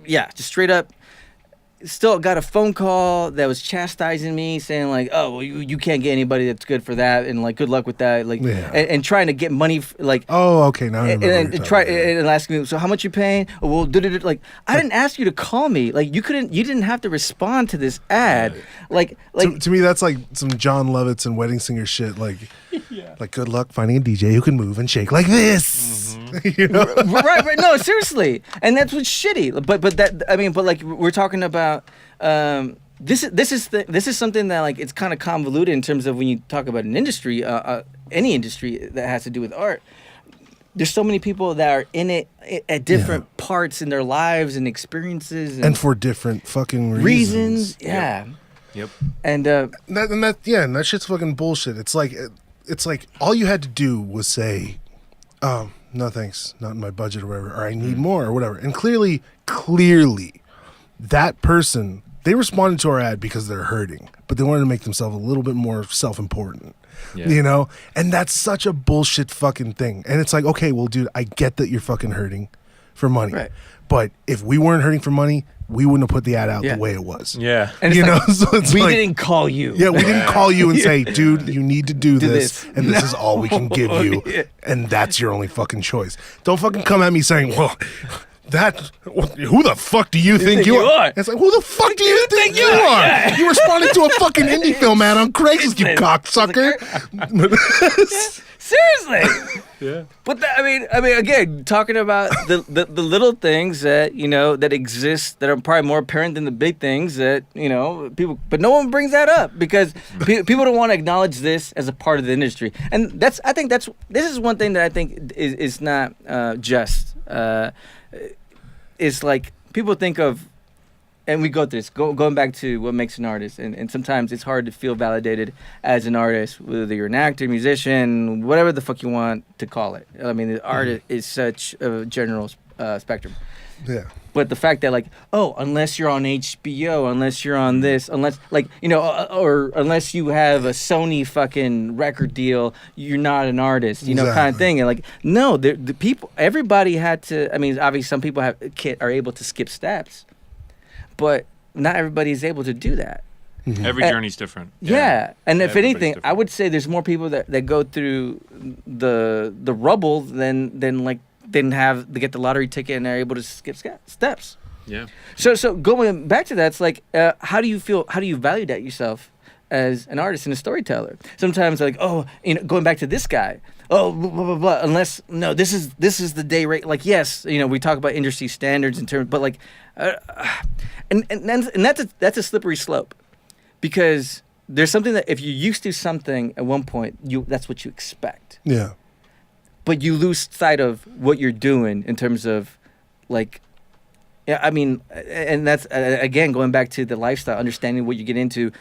just straight up. Still got a phone call that was chastising me, saying like, "Oh, well, you can't get anybody that's good for that, and like, good luck with that." Like, and trying to get money, like, oh, okay, now I remember. And asking me, so how much you paying? Oh, well, like, I didn't ask you to call me. Like, you didn't have to respond to this ad. Like to me, that's like some John Lovitz and Wedding Singer shit. Like, like, good luck finding a DJ who can move and shake like this. Right. No, seriously, and that's what's shitty. But like we're talking about. This is something that like it's kind of convoluted in terms of when you talk about an industry, any industry that has to do with art. There's so many people that are in it at different parts in their lives and experiences, and for different fucking reasons. Yeah. Yep. And that shit's fucking bullshit. It's like all you had to do was say, no thanks, not in my budget or whatever, or I need more or whatever. And clearly, that person, they responded to our ad because they're hurting, but they wanted to make themselves a little bit more self-important, And that's such a bullshit fucking thing. And it's like, okay, well, dude, I get that you're fucking hurting for money, right. But if we weren't hurting for money, we wouldn't have put the ad out the way it was. Yeah. And so we didn't call you. Yeah, we didn't call you and say, dude, you need to do this, and this is all we can give you, and that's your only fucking choice. Don't fucking come at me saying, well, who the fuck do you think you are? It's like, who the fuck do you think you are? Yeah. You responded to a fucking indie film ad on Craigslist, you cocksucker. Seriously. Yeah. But I mean, again, talking about the little things that that exist that are probably more apparent than the big things that people, but no one brings that up because people don't want to acknowledge this as a part of the industry, and this is one thing that I think is not just. It's like people think of, and we go through this, going back to what makes an artist, and sometimes it's hard to feel validated as an artist, whether you're an actor, musician, whatever the fuck you want to call it. I mean, the art is such a general spectrum. Yeah. But the fact that like, unless you're on HBO, unless you're on this, unless like, or unless you have a Sony fucking record deal, you're not an artist, kind of thing. And like, no, the people, everybody had to, I mean, obviously some people are able to skip steps, but not everybody is able to do that. Mm-hmm. Every journey's different. Yeah. And if anything, I would say there's more people that go through the rubble than like, they get the lottery ticket and they're able to skip steps. Yeah. So going back to that, it's like, how do you value that yourself as an artist and a storyteller? Sometimes like, going back to this guy, blah, blah, blah, blah, unless, no, this is the day rate. Like, yes, we talk about industry standards in terms, but like, and that's a slippery slope because there's something that if you're used to something at one point, that's what you expect. Yeah. But you lose sight of what you're doing in terms of, like, I mean, and that's, again, going back to the lifestyle, understanding what you get into.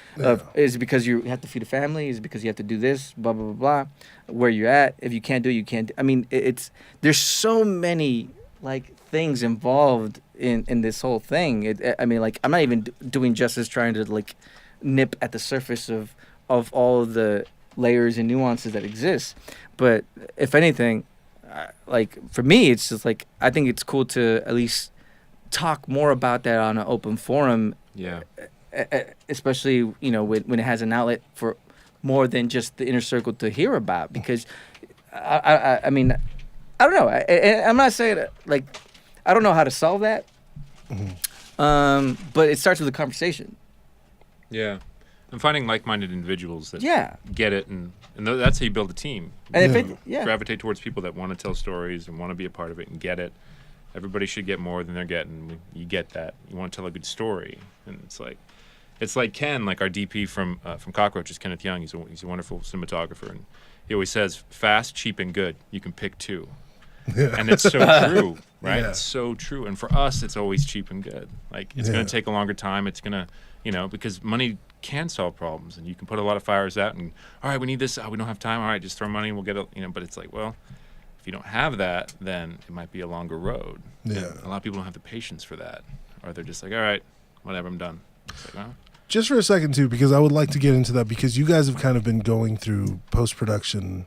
Is it because you have to feed a family? Is it because you have to do this? Blah, blah, blah, blah. Where you're at. If you can't do it, you can't. I mean, there's so many, like, things involved in this whole thing. I mean, like, I'm not even doing justice trying to, like, nip at the surface of all of the layers and nuances that exist. But if anything, like for me, it's just like I think it's cool to at least talk more about that on an open forum. Yeah. Especially when it has an outlet for more than just the inner circle to hear about. Because I mean, I don't know. I'm not saying that, like, I don't know how to solve that. But it starts with a conversation. Yeah. And finding like-minded individuals that Yeah. get it, and that's how you build a team. And Gravitate towards people that want to tell stories and want to be a part of it and get it. Everybody should get more than they're getting. You get that. You want to tell a good story, and it's like Ken, like our DP from Cockroaches, Kenneth Young. He's a wonderful cinematographer, and he always says, "Fast, cheap, and good. You can pick two." And it's so true, right? Yeah. It's so true. And for us, it's always cheap and good. Like, it's going to take a longer time. It's going to, because money can solve problems, and you can put a lot of fires out and, all right, we need this. Oh, we don't have time. All right, just throw money and we'll get it, but it's like, well, if you don't have that, then it might be a longer road. Yeah. And a lot of people don't have the patience for that, or they're just like, all right, whatever, I'm done. It's like, well, Just for a second, too, because I would like to get into that, because you guys have kind of been going through post-production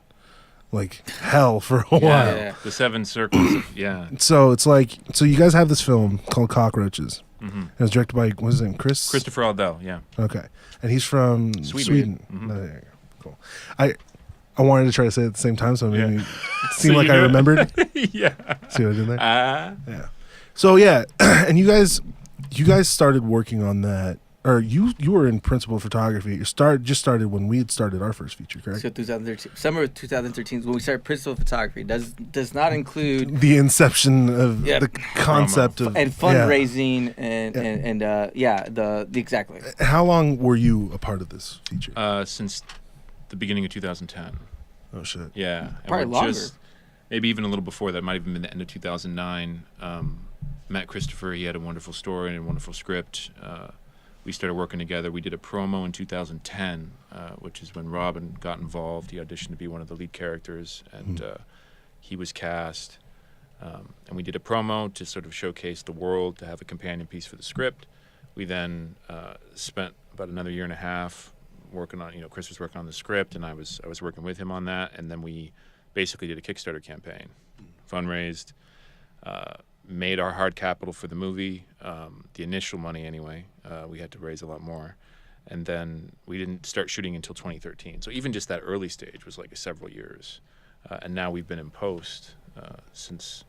like hell for a while. Yeah. the 7 circles. Yeah. So it's like, you guys have this film called Cockroaches. Mm-hmm. And it was directed by, what's his name, Christopher Aldell. Yeah. Okay. And he's from Sweden. Mm-hmm. Oh, there you go. Cool. I wanted to try to say it at the same time, so it made me seem So like you I know it. remembered. Yeah. See what I did there? Yeah. So yeah, and you guys started working on that, or you were in principal photography. Just started when we had started our first feature, correct? So 2013, summer of 2013 is when we started principal photography. Does not include The inception of the concept of and fundraising and exactly. How long were you a part of this feature? Since the beginning of 2010. Oh shit. Yeah. And Probably we're longer. Maybe even a little before that. Might have even been the end of 2009. Met Christopher. He had a wonderful story and a wonderful script. We started working together. We did a promo in 2010, which is when Robin got involved. He auditioned to be one of the lead characters, and he was cast. And we did a promo to sort of showcase the world, to have a companion piece for the script. We then spent about another year and a half working on, Chris was working on the script, and I was working with him on that. And then we basically did a Kickstarter campaign, fundraised, made our hard capital for the movie, the initial money anyway. We had to raise a lot more. And then we didn't start shooting until 2013. So even just that early stage was like several years. And now we've been in post since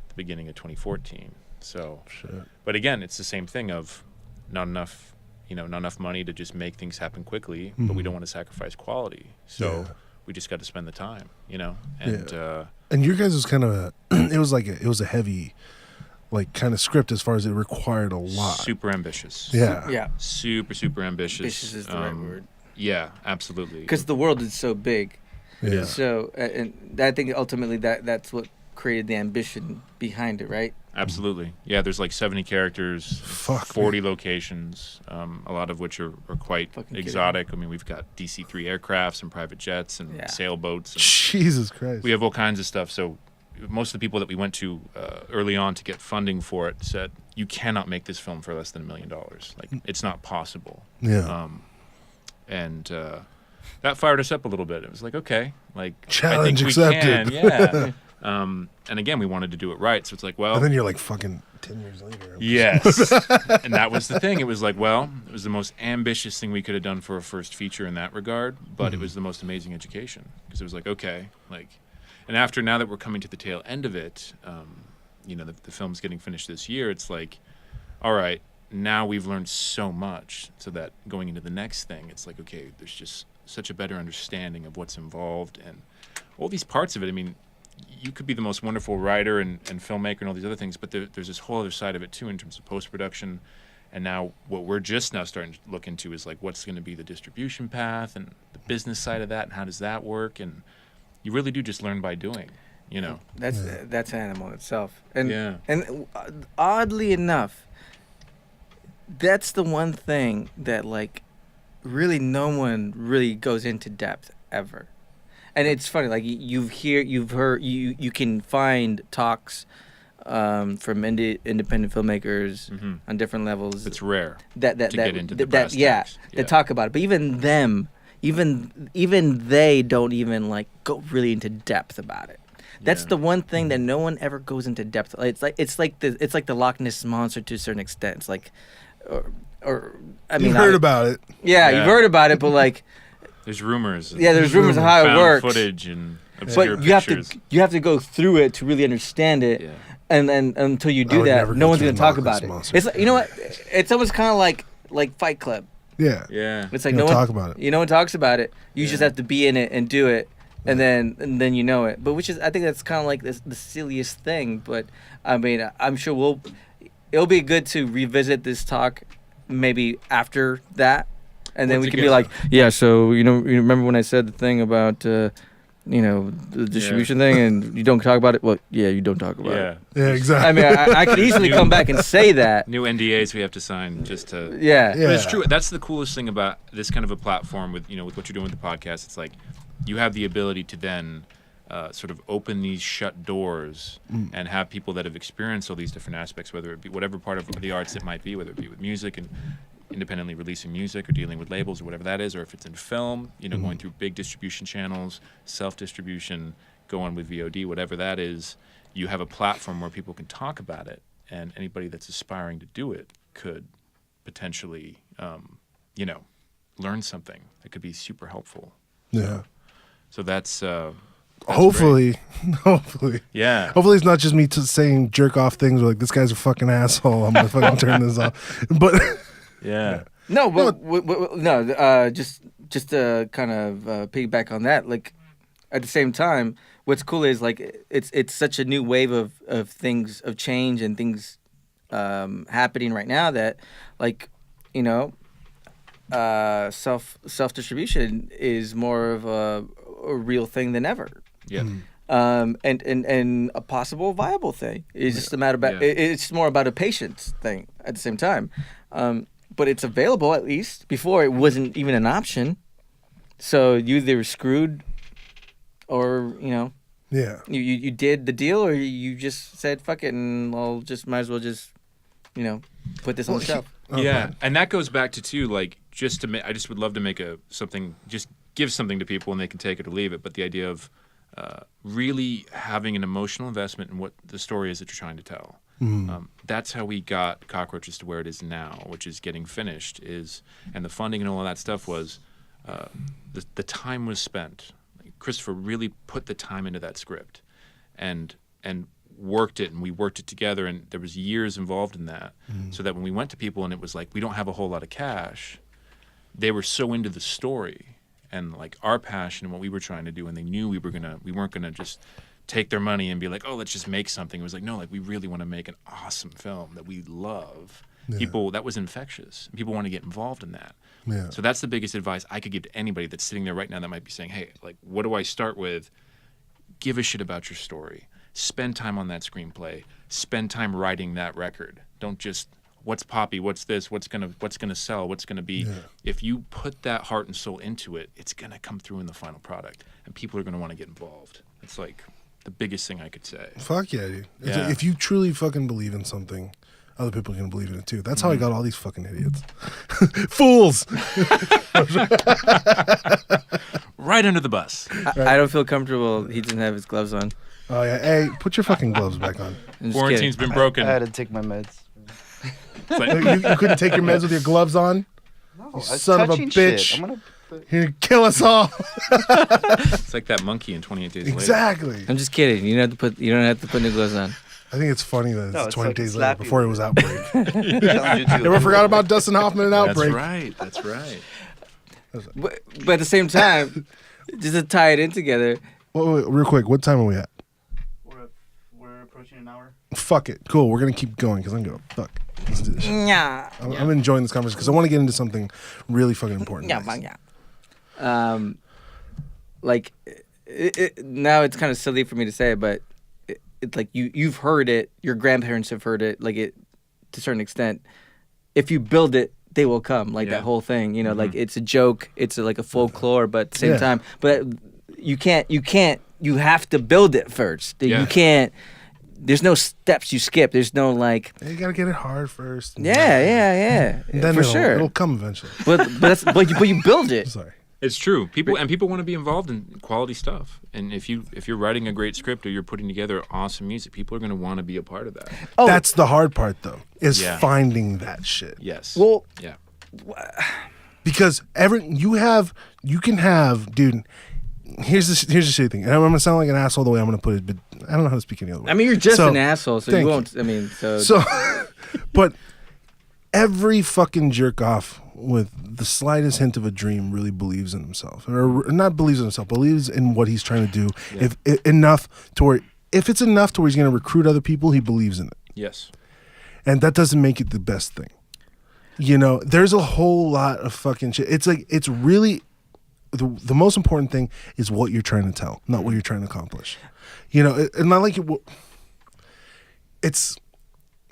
the beginning of 2014. So, but again, it's the same thing of not enough money to just make things happen quickly, but we don't want to sacrifice quality. So we just got to spend the time, And your guys was kind of it was a heavy, like, kind of script as far as it required a lot. Super ambitious. Yeah. Super ambitious. Ambitious is the right word. Yeah, absolutely. Because the world is so big. Yeah. So, and I think ultimately that's what created the ambition behind it, right? Absolutely. Yeah, there's like 70 characters, 40 locations, a lot of which are quite exotic. I mean, we've got DC-3 aircrafts and private jets and sailboats. And Jesus Christ. we have all kinds of stuff. So most of the people that we went to early on to get funding for it said, you cannot make this film for less than $1 million. Like, it's not possible. Yeah. And that fired us up a little bit. It was like, okay, like, Challenge I think we accepted. can. Yeah. And again, we wanted to do it right. So it's like, well. And then you're like, fucking 10 years later. Yes. And that was the thing. It was like, well, it was the most ambitious thing we could have done for a first feature in that regard, but it was the most amazing education, because it was like, okay, like, and now that we're coming to the tail end of it, the film's getting finished this year, it's like, all right, now we've learned so much, so that going into the next thing, it's like, okay, there's just such a better understanding of what's involved and all these parts of it. I mean, you could be the most wonderful writer and filmmaker and all these other things, but there's this whole other side of it too, in terms of post-production. And now what we're just now starting to look into is like, what's going to be the distribution path and the business side of that, and how does that work? And you really do just learn by doing, That's an animal itself. And and oddly enough, that's the one thing that, like, really no one really goes into depth ever. And it's funny, like, you've heard, you can find talks from independent filmmakers on different levels. It's rare that get into the brass tacks. That talk about it. But even them, even they don't even, like, go really into depth about it. That's the one thing that no one ever goes into depth. It's like the Loch Ness monster to a certain extent. It's like, You've heard about it. Yeah, you've heard about it, but like. There's rumors. Yeah, there's rumors of how it works. Footage and obscure But you pictures. have to go through it to really understand it. Yeah. And then until you do would that, never no go one's through gonna talk the about it. Monster. It's like, you know what? It's almost kind of like Fight Club. Yeah. Yeah. It's like You no don't one talk about it. No one talks about it. You Yeah. just have to be in it and do it, and then you know it. But which is I think that's kind of like the silliest thing. But I mean, I'm sure it'll be good to revisit this talk maybe after that, and then Once we it can be gets- like, yeah. So you remember when I said the thing about the distribution thing, and you don't talk about it. Well, yeah, you don't talk about it. Yeah. Yeah, exactly. I mean, I could easily come back and say that. New NDAs we have to sign just to. Yeah. Yeah. But it's true. That's the coolest thing about this kind of a platform with with what you're doing with the podcast. It's like you have the ability to then sort of open these shut doors and have people that have experienced all these different aspects, whether it be whatever part of the arts it might be, whether it be with music and independently releasing music or dealing with labels or whatever that is, or if it's in film, going through big distribution channels, self-distribution, going with VOD, whatever that is, you have a platform where people can talk about it, and anybody that's aspiring to do it could potentially, learn something that could be super helpful. Yeah. So that's Hopefully, hopefully. Yeah. Hopefully, it's not just me saying jerk off things or like this guy's a fucking asshole. I'm gonna fucking turn this off. But Yeah. No, but just to kind of piggyback on that, like at the same time, what's cool is like it's such a new wave of things of change and things happening right now that like self distribution is more of a real thing than ever. Yeah. And a possible viable thing. It's just a matter about it's more about a patience thing at the same time. But it's available at least. Before it wasn't even an option. So you either were screwed or, yeah, you did the deal or you just said fuck it and I'll just might as well just put this on the shelf. Yeah, and that goes back to too, like I just would love to make just give something to people and they can take it or leave it. But the idea of really having an emotional investment in what the story is that you're trying to tell. That's how we got Cockroaches to where it is now, which is getting finished. And the funding and all of that stuff was the time was spent. Christopher really put the time into that script, and worked it, and we worked it together, and there was years involved in that. So that when we went to people and it was like we don't have a whole lot of cash, they were so into the story and like our passion and what we were trying to do, and they knew we weren't gonna just take their money and be like, oh, let's just make something. It was like, no, like we really want to make an awesome film that we love. Yeah. People, that was infectious. People want to get involved in that. Yeah. So that's the biggest advice I could give to anybody that's sitting there right now that might be saying, hey, like, what do I start with? Give a shit about your story. Spend time on that screenplay. Spend time writing that record. Don't just, what's poppy, what's this, what's gonna sell, what's gonna be. Yeah. If you put that heart and soul into it, it's gonna come through in the final product, and people are gonna want to get involved. It's like the biggest thing I could say. Fuck yeah, dude. It's Yeah. like, if you truly fucking believe in something, other people can believe in it too. That's how I got all these fucking idiots. Fools! Right under the bus. I don't feel comfortable. He doesn't have his gloves on. Oh yeah, hey, put your fucking gloves back on. I'm just Quarantine's kidding. been broken. I had to take my meds. It's like- You couldn't take your meds with your gloves on? No, You son of a touching bitch. shit. I'm gonna You're gonna kill us all. It's like that monkey in 28 Days Later. Exactly. I'm just kidding. You don't have to put new gloves on. I think it's funny that it's No, it's 20 like days slap later you. before it was Outbreak. challenge you to Never forgot about Dustin Hoffman and Outbreak. That's right. But at the same time, just to tie it in together. Wait, real quick, what time are we at? We're approaching an hour. Fuck it. Cool, we're gonna keep going because I'm gonna fuck. Let's do this shit. Yeah. I'm enjoying this conversation because I want to get into something really fucking important. Yeah, next. yeah. Like, now it's kind of silly for me to say it, but it's like you've heard it, your grandparents have heard it, like it to a certain extent. If you build it, they will come. Like that whole thing, like it's a joke, it's like a folklore, but at the same time, but you can't. You have to build it first. Yeah. You can't. There's no steps you skip. There's no like. You gotta get it hard first. Yeah. And then for sure. it'll come eventually. But you build it. Sorry. It's true. People want to be involved in quality stuff. And if you're writing a great script or you're putting together awesome music, people are going to want to be a part of that. Oh. That's the hard part though, is Yeah. finding that shit. Yes. Well, yeah. Because you can have, dude, here's the shitty thing. And I'm gonna sound like an asshole the way I'm gonna put it, but I don't know how to speak any other way. I mean, you're just So, an asshole, so thank you you. won't. I mean, so. So, but every fucking jerk off with the slightest hint of a dream really believes in himself, or not believes in himself, believes in what he's trying to do. Yeah. If enough to where, if it's enough to where he's gonna recruit other people, he believes in it, Yes. and that doesn't make it the best thing. You know, there's a whole lot of fucking shit. It's like, it's really, the most important thing is what you're trying to tell, not what you're trying to accomplish. You know, and not like it's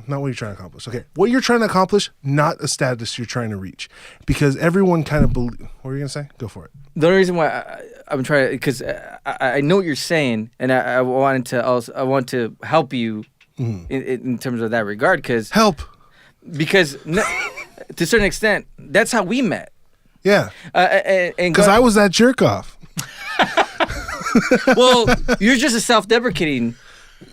not what you're trying to accomplish. Okay, what you're trying to accomplish, not a status you're trying to reach, because everyone kind of what were you gonna say? Go for it. The only reason why I'm trying, because I know what you're saying, and I want to help you in terms of that regard, Help. because to a certain extent, that's how we met. Yeah, And because I was that jerk off. well, you're just a self-deprecating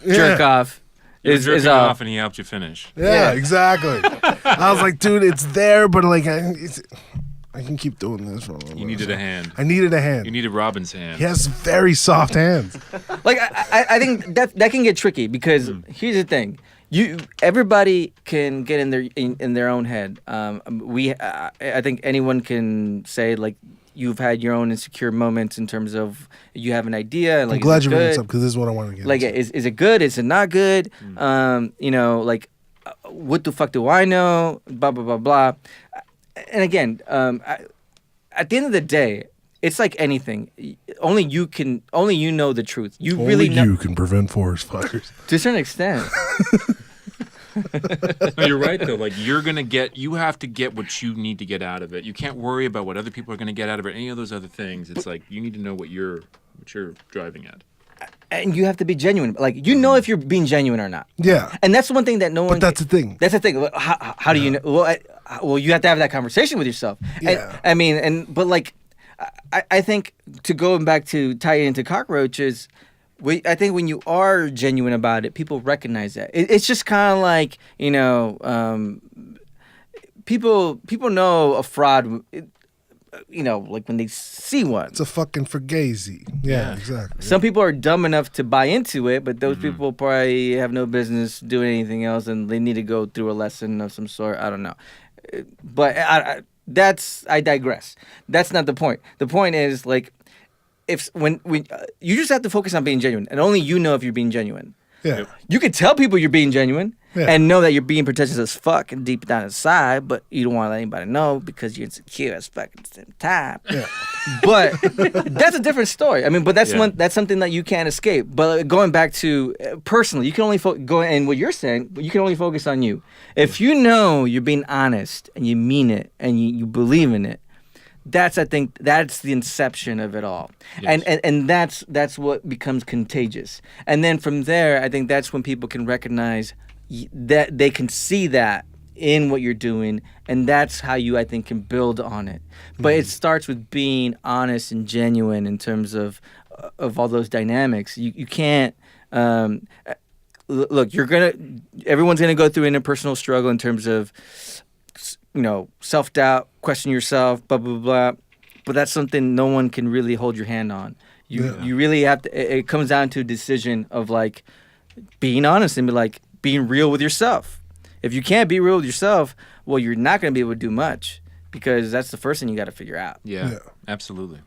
Yeah. jerk off. You're Is jerking all. off and he helped you finish. Yeah, exactly. I was like, dude, it's there, but like, I can keep doing this for a little You bit. needed a hand. I needed a hand. You needed Robin's hand. He has very soft hands. Like I think that can get tricky, because here's the thing: everybody can get in their own head. I think anyone can say, like, you've had your own insecure moments in terms of you have an idea. Like, I'm glad is it you bring this good? up because this is what I want to get Like, into. is it good? Is it not good? You know, like, what the fuck do I know? Blah blah blah blah. And again, at the end of the day, it's like anything. Only you know the truth. You Only really know you can prevent forest fires. to a certain extent. No, you're right though. Like you have to get what you need to get out of it. You can't worry about what other people are going to get out of it. Any of those other things. It's like you need to know what you're driving at. And you have to be genuine. Like, you know if you're being genuine or not. Yeah. And that's one thing that no one. But that's the thing. That's the thing. How do you know? Well, you have to have that conversation with yourself. Yeah. I mean, but like, I think to go back to tie it into cockroaches. I think when you are genuine about it, people recognize that. It's just kind of like, you know, people know a fraud. You know, like when they see one. It's a fucking fugazi. Yeah, exactly. Some people are dumb enough to buy into it, but those people probably have no business doing anything else, and they need to go through a lesson of some sort. I don't know, but I digress. That's not the point. The point is, like, when you just have to focus on being genuine, and only you know if you're being genuine. Yeah. You can tell people you're being genuine Yeah. and know that you're being pretentious as fuck and deep down inside, but you don't want to let anybody know because you're insecure as fuck at the same time. Yeah. But that's a different story. I mean, but that's Yeah. that's something that you can't escape. But going back to personally, you can only go and what you're saying, you can only focus on you. If you know you're being honest and you mean it and you believe in it, I think that's the inception of it all. Yes. And that's what becomes contagious. And then from there, I think that's when people can recognize that they can see that in what you're doing, and that's how you, I think, can build on it. But it starts with being honest and genuine in terms of all those dynamics. You can't look, everyone's gonna go through interpersonal struggle in terms of, you know, self-doubt, question yourself, blah, blah, blah. But that's something no one can really hold your hand on. You really have to, it comes down to a decision of, like, being honest and being real with yourself. If you can't be real with yourself, well, you're not going to be able to do much, because that's the first thing you got to figure out. Yeah, Yeah. absolutely.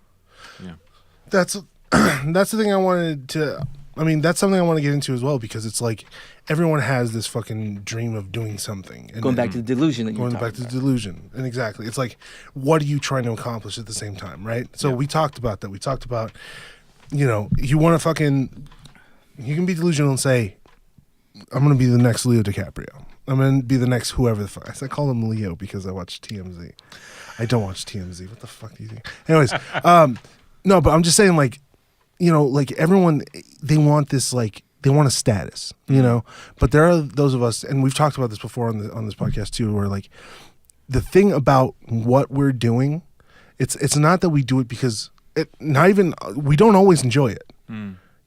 Yeah. That's the thing I wanted to. I mean, that's something I want to get into as well, because it's like everyone has this fucking dream of doing something. And Going back to the delusion that you're going talking back to the about. delusion, and exactly, it's like, what are you trying to accomplish at the same time, right? So we talked about that. We talked about, you know, you want to you can be delusional and say, I'm gonna be the next Leo DiCaprio. I'm gonna be the next whoever the fuck. I call him Leo because I watch TMZ. I don't watch TMZ. What the fuck do you think? Anyways, no, but I'm just saying, like, you know, like, everyone, they want this, like, they want a status, you know. But there are those of us, and we've talked about this before on this podcast too, where, like, the thing about what we're doing, it's not that we do it because we don't always enjoy it.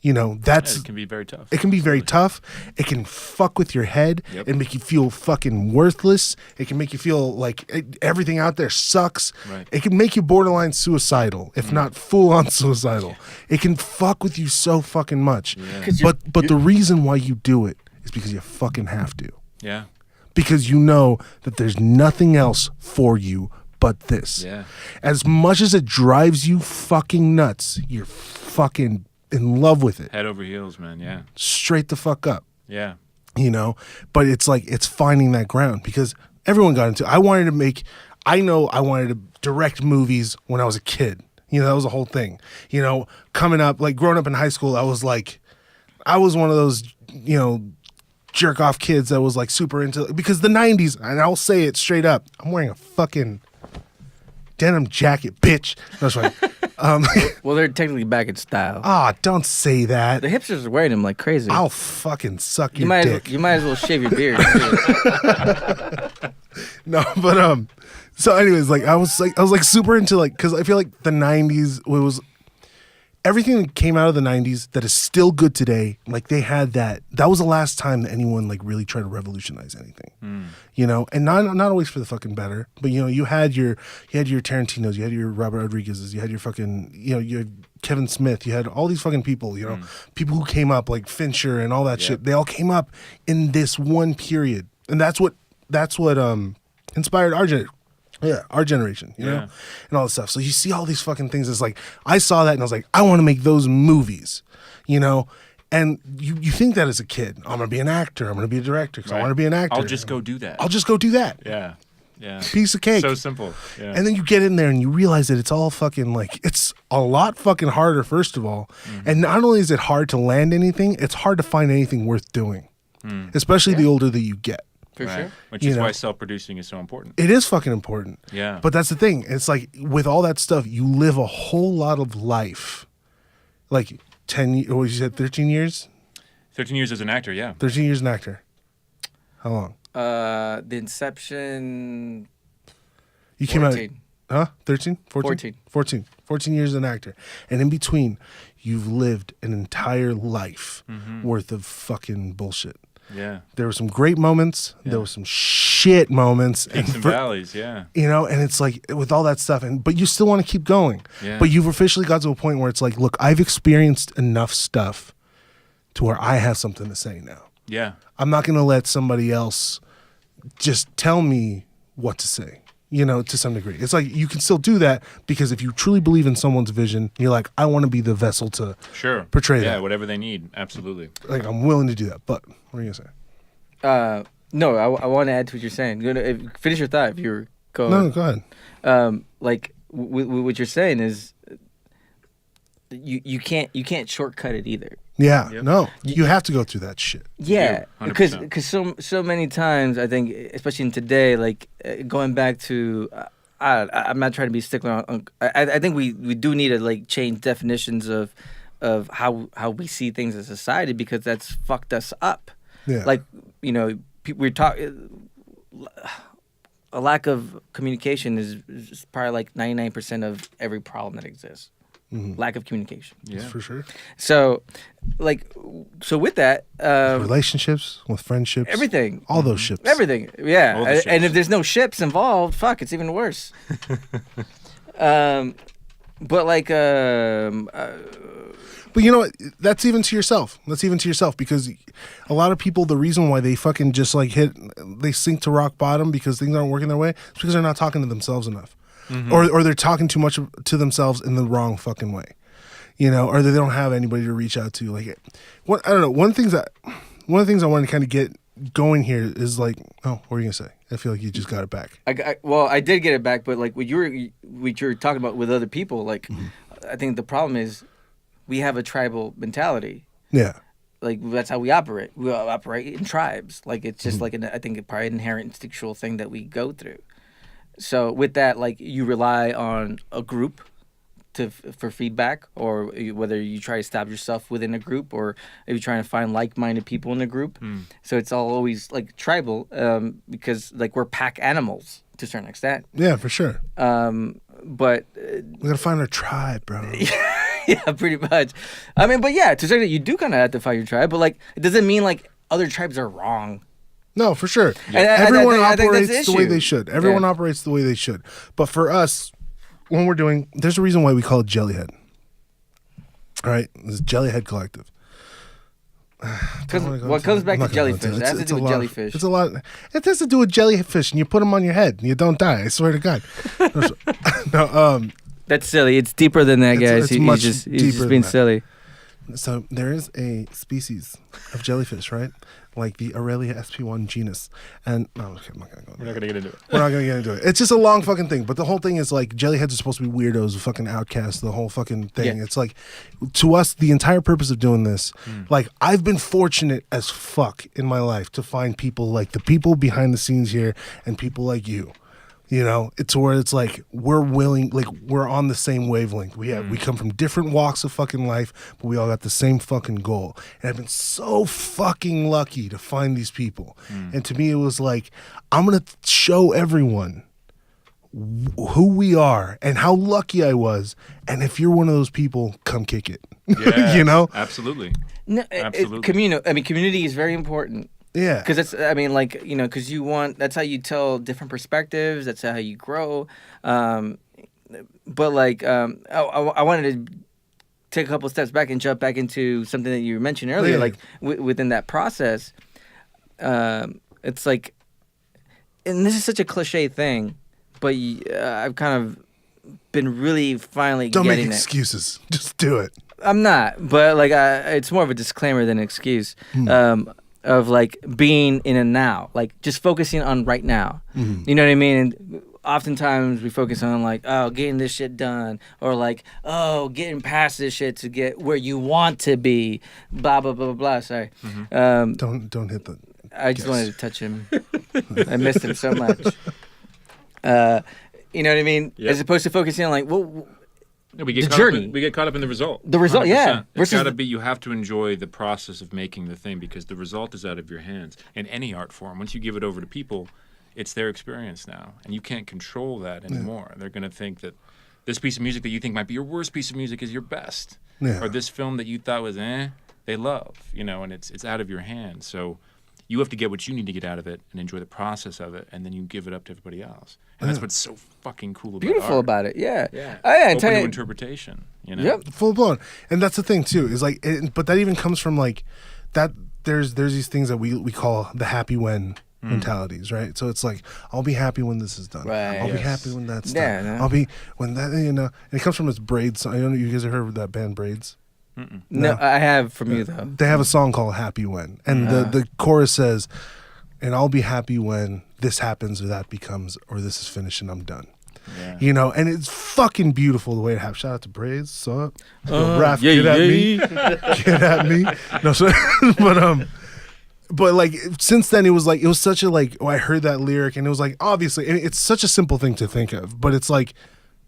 You know, It can be very tough. it can be very tough. It can fuck with your head Yep. and make you feel fucking worthless. It can make you feel like everything out there sucks. Right. It can make you borderline suicidal, if not full on suicidal. It can fuck with you so fucking much. Yeah. 'Cause But the reason why you do it is because you fucking have to. Yeah. Because you know that there's nothing else for you but this. Yeah. As much as it drives you fucking nuts, you're fucking in love with it. Head over heels, man. Yeah. Straight the fuck up. Yeah. You know, but it's like it's finding that ground because everyone got into I wanted to direct movies when I was a kid. You know, that was the whole thing. You know, coming up, like growing up in high school, I was one of those, you know, jerk off kids that was like super into, because the 90s, and I'll say it straight up, I'm wearing a fucking denim jacket, bitch. That's right. Well, they're technically back in style. Don't say that. The hipsters are wearing them like crazy. I'll fucking suck you your might dick. you might as well shave your beard. Too. No, but so anyways, like I was super into, like, because I feel like the 90s was everything that came out of the 90s that is still good today. Like they had that was the last time that anyone like really tried to revolutionize anything. You know, and not always for the fucking better, but you know, you had your Tarantinos, you had your Robert Rodriguez's, you had your fucking, you know, you had Kevin Smith, you had all these fucking people, you know, people who came up like Fincher and all that shit. They all came up in this one period, and that's what inspired our generation, you know, and all this stuff. So you see all these fucking things. It's like I saw that and I was like, I want to make those movies, you know. And you think that as a kid, I'm gonna be an actor, I'm gonna be a director, because I want to be an actor. I'll just go do that. I'll just go do that. Yeah. Yeah. Piece of cake. So simple. Yeah. And then you get in there and you realize that it's all fucking like, it's a lot fucking harder, first of all. And not only is it hard to land anything, it's hard to find anything worth doing, especially the older that you get. For sure. Which You is know. why self-producing is so important. It is fucking important. Yeah. But that's the thing. It's like with all that stuff, you live a whole lot of life. Like 10, what you said, 13 years? 13 years as an actor, yeah. 13 years an actor. How long? The Inception. You came out, 14. huh? 13? 14? 14 years as an actor. And in between, you've lived an entire life worth of fucking bullshit. Yeah. There were some great moments. There were some shit moments. Peaks and valleys, yeah. You know, and it's like with all that stuff, but you still want to keep going. Yeah. But you've officially got to a point where it's like, look, I've experienced enough stuff to where I have something to say now. Yeah. I'm not going to let somebody else just tell me what to say, you know, to some degree. It's like you can still do that because if you truly believe in someone's vision, you're like, I want to be the vessel to portray that. Yeah, whatever they need. Absolutely. Like, I'm willing to do that. But what are you going to say? No, I want to add to what you're saying. Finish your thought if you're going. No, go ahead. Like what you're saying is you can't shortcut it either. Yeah, Yep. no, you have to go through that shit. Yeah, You, because 100%. so many times I think, especially in today, like going back to, I'm not trying to be a stickler on. I think we do need to like change definitions of how we see things as society, because that's fucked us up. Yeah, Like, you know, we're talking. A lack of communication is probably like 99% of every problem that exists. Lack of communication. Yeah. for sure. So with that, Relationships, with friendships, everything, all those ships. everything, yeah. All the And ships. if there's no ships involved, fuck, it's even worse. But like, But you know what? That's even to yourself. Because a lot of people, the reason why they fucking just like they sink to rock bottom because things aren't working their way, it's because they're not talking to themselves enough. Or they're talking too much to themselves in the wrong fucking way, you know, or they don't have anybody to reach out to. Like, I don't know. One of the things I wanted to kind of get going here is like, oh, what were you gonna say? I feel like you just got it back. I did get it back, but like what you were talking about with other people, like, I think the problem is we have a tribal mentality. Yeah. Like that's how we operate. We operate in tribes. Like it's just like I think probably an inherent instinctual thing that we go through. So with that, like you rely on a group for feedback, or whether you try to establish yourself within a group, or if you're trying to find like-minded people in a group. So it's all always like tribal, because like we're pack animals to a certain extent. Yeah, for sure. But We gotta find our tribe, bro. Yeah, pretty much. I mean, but yeah, to a certain extent, you do kind of have to find your tribe, but like, it doesn't mean like other tribes are wrong. No, for sure. And Everyone I think that's operates the the way issue. they should. Everyone Yeah. operates the way they should. But for us, when we're doing, there's a reason why we call it Jellyhead. All right, this is Jellyhead Collective. Because what comes back to jellyfish, it has to do with jellyfish. It's a lot. It has to do with jellyfish, and you put them on your head, and you don't die. I swear to God. No, That's silly. It's deeper than that, guys. It's He's much just deeper being than that. silly. So there is a species of jellyfish, right? Like the Aurelia sp1 genus. And no, okay, I'm not gonna go there. We're not gonna get into it. We're not gonna get into it. It's just a long fucking thing. But the whole thing is like jellyheads are supposed to be weirdos, fucking outcasts, the whole fucking thing. Yeah. It's like, to us, the entire purpose of doing this, like, I've been fortunate as fuck in my life to find people like the people behind the scenes here and people like you. You know, it's where it's like we're willing, like we're on the same wavelength. We come from different walks of fucking life, but we all got the same fucking goal. And I've been so fucking lucky to find these people. And to me, it was like, I'm gonna show everyone who we are and how lucky I was. And if you're one of those people, come kick it. Yeah, You know? absolutely. No, Absolutely. community is very important. Yeah. Because that's, I mean, like, you know, because that's how you tell different perspectives. That's how you grow. But like, I wanted to take a couple steps back and jump back into something that you mentioned earlier. Yeah. Like within that process, it's like, and this is such a cliche thing, but I've kind of been really finally Don't make getting it. excuses. Just do it. I'm not, but like it's more of a disclaimer than an excuse. Of like being in a now, like just focusing on right now. You know what I mean? And oftentimes we focus on like, oh, getting this shit done, or like, oh, getting past this shit to get where you want to be. Blah blah blah blah blah. Sorry. Don't hit the. I just Yes. wanted to touch him. I missed him so much. You know what I mean? Yep. As opposed to focusing on like, well, Yeah, we get The caught journey. Up we get caught up in the result. The result, 100%. yeah. It's Versus got to the- be. You have to enjoy the process of making the thing because the result is out of your hands. In any art form, once you give it over to people, it's their experience now, and you can't control that anymore. They're going to think that this piece of music that you think might be your worst piece of music is your best, Yeah. or this film that you thought was they love. You know, and it's out of your hands. So you have to get what you need to get out of it and enjoy the process of it, and then you give it up to everybody else. And that's what's so fucking cool about beautiful art. about it. Yeah. Yeah. Oh, yeah. Open tell to you, interpretation. You know. Yep. Full blown. And that's the thing too, is like but that even comes from like that there's these things that we call the happy when mentalities, right? So it's like, I'll be happy when this is done. Right. I'll be Yes. happy when that's Yeah, done. no. I'll be when that, you know, and it comes from this Braids song. I don't know, you guys have heard of that band Braids? No, I have from you though. They have a song called Happy When. And the chorus says, and I'll be happy when this happens or that becomes or this is finished and I'm done. Yeah. You know, and it's fucking beautiful the way it happens. Shout out to Braids. So up. Raph, get at me. Get at me. No, so, but like since then it was such a like, I heard that lyric and it was like, obviously it's such a simple thing to think of, but it's like,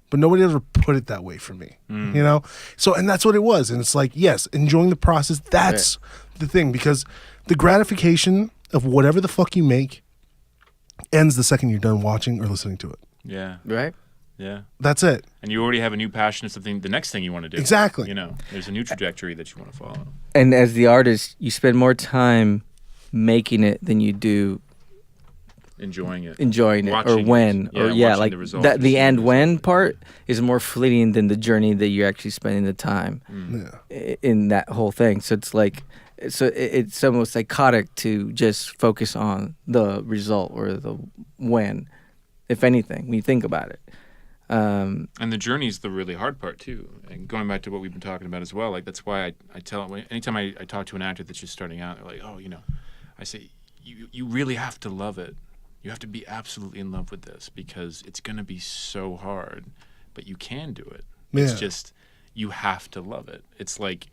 but nobody ever put it that way for me, you know? So, and that's what it was. And it's like, yes, enjoying the process. That's the thing, because the gratification of whatever the fuck you make ends the second you're done watching or listening to it. Yeah. Right? Yeah. That's it. And you already have a new passion of something, the next thing you want to do. Exactly. You know, there's a new trajectory that you want to follow. And as the artist, you spend more time making it than you do Enjoying it. enjoying it, or Watching it. when, Yeah, or yeah, watching like the results that. The and end seeing the when results. part is more fleeting than the journey that you're actually spending the time Yeah. in that whole thing. So it's like, it's almost psychotic to just focus on the result or the when, if anything, when you think about it. And the journey is the really hard part too. And going back to what we've been talking about as well, like that's why I tell anytime I talk to an actor that's just starting out, they're like, oh, you know, I say you really have to love it. You have to be absolutely in love with this because it's going to be so hard, but you can do it. It's Yeah. just you have to love it. It's like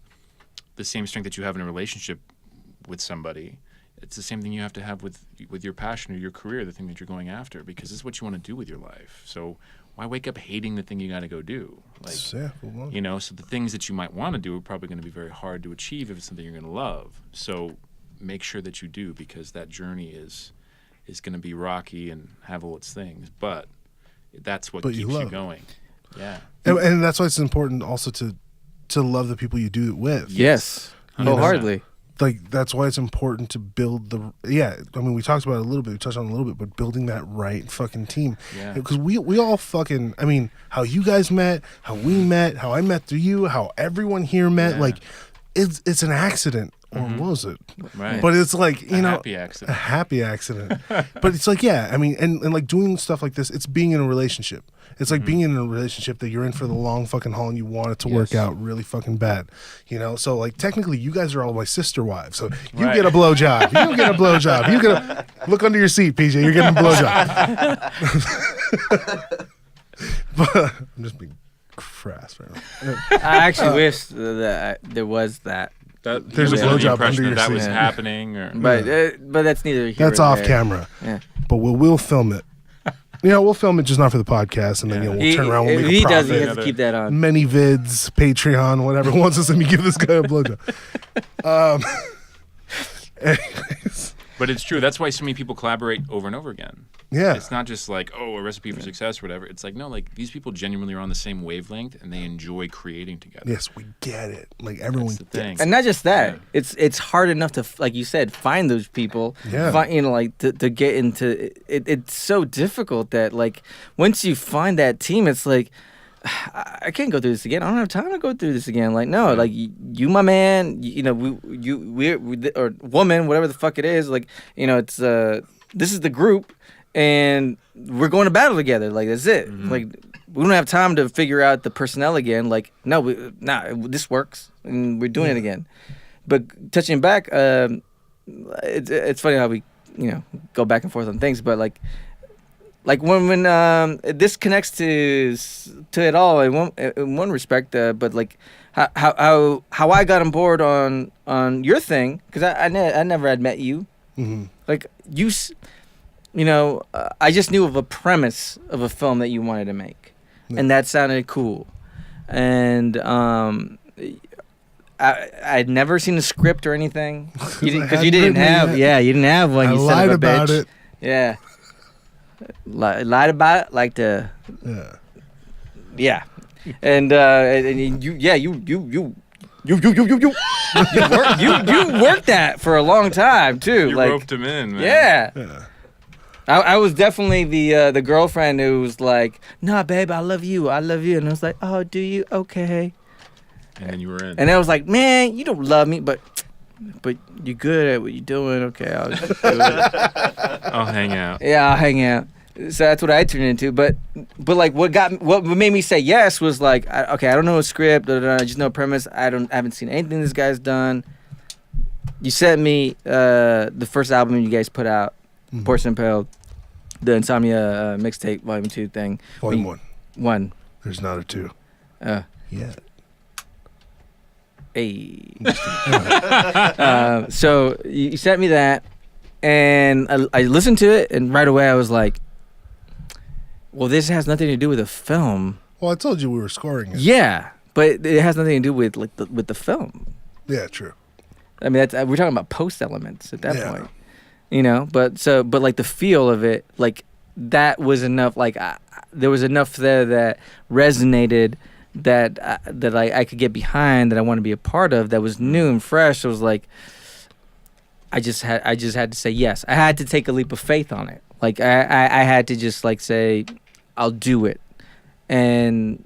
the same strength that you have in a relationship with somebody. It's the same thing you have to have with your passion or your career, the thing that you're going after, because this is what you want to do with your life. So why wake up hating the thing you got to go do? Like, Yeah, full blown. you know, so the things that you might want to do are probably going to be very hard to achieve if it's something you're going to love. So make sure that you do, because that journey is going to be rocky and have all its things, but that's what But you keeps love you it. going. Yeah. And that's why it's important also to to love the people you do it with. Yes. Wholeheartedly. Like, that's why it's important to build I mean, we talked about it a little bit, we touched on it a little bit, but building that right fucking team. Yeah. Because we all fucking, I mean, how you guys met, how we met, how I met through you, how everyone here met, Yeah. like, it's an accident. Or was it? Right. But it's like, you know, happy accident. a happy accident. But it's like, yeah, I mean, and like doing stuff like this, it's being in a relationship. It's like being in a relationship that you're in for the long fucking haul and you want it to work out really fucking bad. You know? So like technically you guys are all my sister wives. So you get a blowjob. You get a blowjob. You get a look under your seat, PJ. You're getting a blowjob. But I'm just being crass right now. I actually wish that there was that. There's was a under the blowjob impression under your that was seat. happening, or But that's neither here That's nor off there. camera. Yeah. But we'll film it. You know, we'll film it just not for the podcast, and then you know, we'll turn around. We'll If make he a does, profit. he has to keep that on. Many vids, Patreon, whatever. Wants us to give this guy a blowjob. Anyways, but it's true. That's why so many people collaborate over and over again. yeah, It's not just like, oh, a recipe for success or whatever. It's like, no, like these people genuinely are on the same wavelength and they enjoy creating together. yes, we get it. Like everyone That's the thing. gets And not just that, it's hard enough to, like you said, find those people. Yeah. Find, you know, like to get into it. It's so difficult that like once you find that team, it's like I can't go through this again. I don't have time to go through this again. Like no, like you my man. You know, we or woman, whatever the fuck it is. Like you know, it's this is the group, and we're going to battle together. Like that's it. Like we don't have time to figure out the personnel again. Like no, this works, and we're doing it again. But touching back, it's funny how we go back and forth on things. But like when this connects to it all in one respect. But like how I got on board on your thing because I never had met you. Like you. I just knew of a premise of a film that you wanted to make, and that sounded cool. And I'd never seen a script or anything because you didn't have. Yeah, you didn't have one. I You lied son of a about bitch. it. Yeah, lied about it like the. Yeah. And you worked that for a long time too. You like roped him in, man. yeah. I was definitely the girlfriend who was like, "Nah, babe, I love you, and I was like, "Oh, do you? Okay." And then you were in. And I was like, "Man, you don't love me, but you're good at what you're doing. Okay, I'll just do it." I'll hang out. Yeah, I'll hang out. So that's what I turned into. But like what made me say yes was like, okay, I don't know a script, I just know a premise. I haven't seen anything this guy's done. You sent me the first album you guys put out, Porcelain Impaled, the Insomnia mixtape volume 2 thing. Volume 1. There's not a 2. Yeah. Hey. So you sent me that, and I listened to it, and right away I was like, well, this has nothing to do with the film. Well, I told you we were scoring it. Yeah, but it has nothing to do with like with the film. Yeah, true. I mean, we're talking about post elements at that point, But like the feel of it, like that was enough. Like there was enough there that resonated, that I could get behind, that I want to be a part of. That was new and fresh. It was like I just had to say yes. I had to take a leap of faith on it. Like I had to just like say, I'll do it, and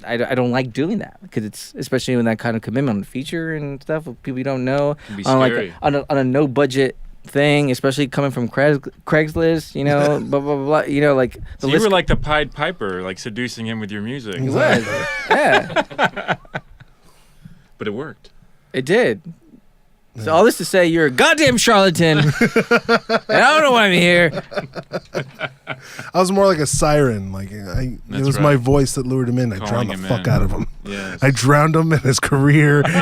I don't like doing that because it's especially when that kind of commitment on the feature and stuff with people you don't know It can be on scary. like on a no budget thing, especially coming from Craigslist, blah blah blah, like So you were like the Pied Piper, like seducing him with your music. it was, yeah, But it worked. it did. So all this to say, you're a goddamn charlatan, and I don't know why I'm here. I was more like a siren. Like it was my voice that lured him in. I Calling drowned the him fuck in. out of him. Yes. I drowned him in his career. And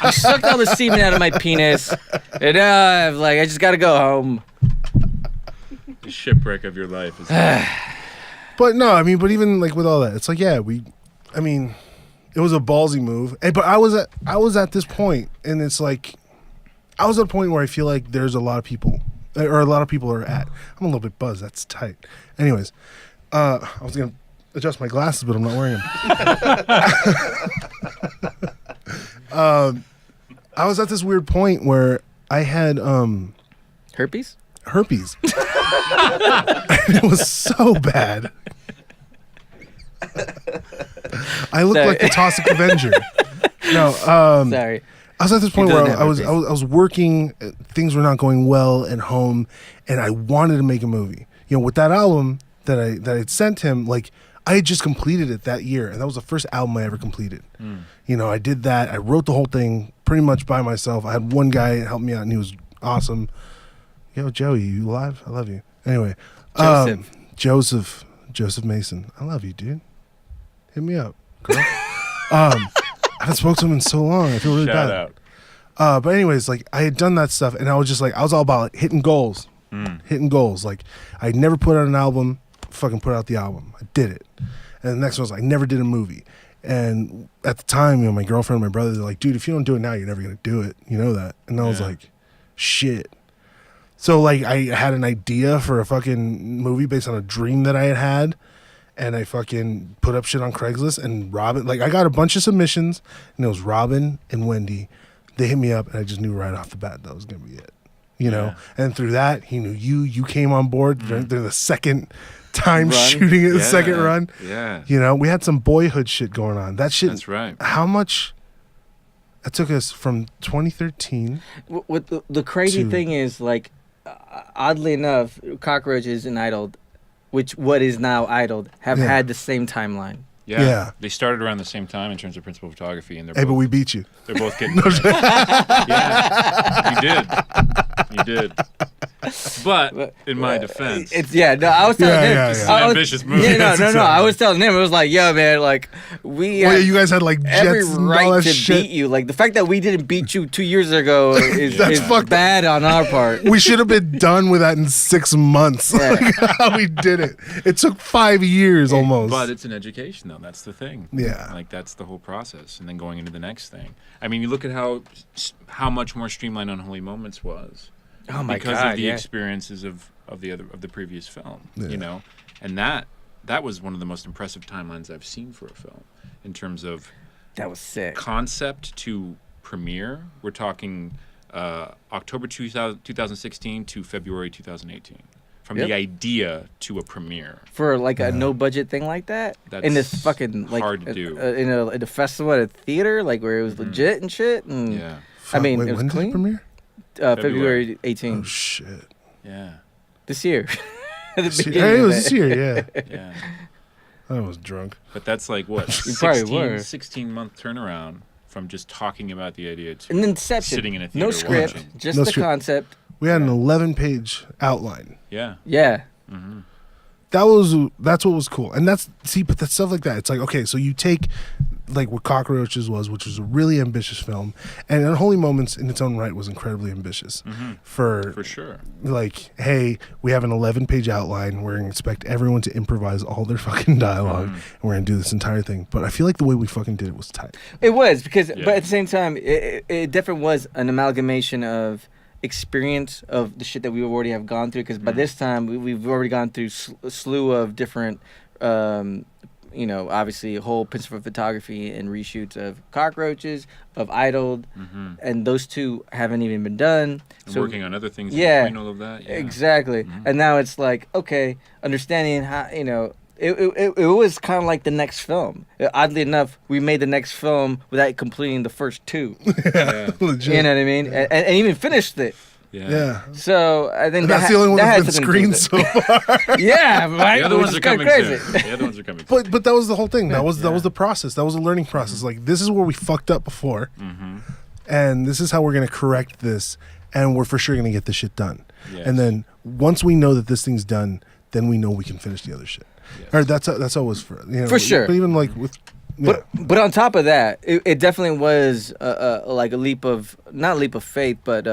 I sucked all the semen out of my penis, and I just gotta go home. The shipwreck of your life is but no, I mean, but even like with all that, it's like, yeah, it was a ballsy move. But I was at this point, and it's like, I was at a point where I feel like there's a lot of people, or a lot of people are at. I'm a little bit buzzed. That's tight. Anyways, I was gonna adjust my glasses, but I'm not wearing them. I was at this weird point where I had Herpes? herpes. It was so bad. I looked Sorry. like the Toxic Avenger. No, Sorry. I was at this point He where doesn't I have was working, things were not going well at home, and I wanted to make a movie. You know, with that album that I'd sent him, like I had just completed it that year, and that was the first album I ever completed. You know, I did that. I wrote the whole thing pretty much by myself. I had one guy help me out, and he was awesome. Yo, Joey, you alive? I love you. Anyway, Joseph Mason, I love you, dude. Hit me up, girl. I haven't spoken to him in so long. I feel really Shout bad. out. But anyways, like I had done that stuff, and I was just like, I was all about like, hitting goals. Like I'd never put out an album, fucking put out the album. I did it. And the next one was I never did a movie. And at the time, you know, my girlfriend and my brother, they're like, dude, if you don't do it now, you're never gonna do it. You know that. And I was like, shit. So like I had an idea for a fucking movie based on a dream that I had. And I fucking put up shit on Craigslist, and Robin, like I got a bunch of submissions, and it was Robin and Wendy. They hit me up, and I just knew right off the bat that was gonna be it, you know. And through that, he knew you came on board during the second time shooting it, the second run. Yeah, you know, we had some boyhood shit going on. That shit. that's right. How much? That took us from 2013. What the crazy thing is, like, oddly enough, Cockroaches and Idled, what is now Idled, have had the same timeline. Yeah. They started around the same time in terms of principal photography, and Hey, but we beat you. they're both getting. Yeah, you did. But in my defense, I was telling him. This is an ambitious movie. Yeah, no. I was telling him, it was like, yo, man, like we. Well, you guys had like every jets and all right that to shit. beat you. Like the fact that we didn't beat you 2 years ago is fucked bad on our part. We should have been done with that in 6 months. Yeah. Like how we did it. It took 5 years almost. But it's an education, though. That's the thing. Yeah. Like that's the whole process, and then going into the next thing. I mean, you look at how much more streamlined Unholy Moments was. Oh my because god! of the experiences of the previous film, you know, and that was one of the most impressive timelines I've seen for a film in terms of that was sick concept to premiere. We're talking October 2016 to February 2018. From the idea to a premiere for like a no budget thing like that. That's in this fucking like hard to do in a festival at a theater, like where it was legit and shit. And yeah, I mean, wait, it was when did clean. it premiere? February 18th. Oh shit! yeah, This year. At the Hey, beginning it of was it. this year, yeah. yeah. I was drunk. But that's like what You probably were. 16-month turnaround from just talking about the idea to And Inception. sitting in a theater No script, watching. just No the script. concept. We had an 11-page outline. Yeah. Yeah. That's what was cool. And but that's stuff like that. It's like, okay, so you take like what Cockroaches was, which was a really ambitious film, and Unholy Moments in its own right was incredibly ambitious. For sure. Like, hey, we have an 11-page outline. We're gonna expect everyone to improvise all their fucking dialogue, and we're gonna do this entire thing. But I feel like the way we fucking did it was tight. It was but at the same time, it definitely was an amalgamation of experience of the shit that we already have gone through. Because by this time, we've already gone through a slew of different, obviously a whole principal photography and reshoots of Cockroaches, of Idled, and those two haven't even been done. And so working on other things yeah, in between all of that. Yeah. Exactly. And now it's like, okay, understanding how, it was kind of like the next film. Oddly enough, we made the next film without completing the first two. Yeah. Legit. You know what I mean? And even finished it. Yeah. So I think And that's the only one that that's had been something to screened do with so far. it. Yeah, right. The other Which ones is are kinda coming crazy. soon. The other ones are coming soon. But that was the whole thing. That was the process. That was a learning process. Like, this is where we fucked up before, and this is how we're gonna correct this, and we're for sure gonna get this shit done. Yes. And then once we know that this thing's done, then we know we can finish the other shit. Yes. Or that's always for For sure. But even like with But on top of that, it definitely was like a leap of, not a leap of faith, but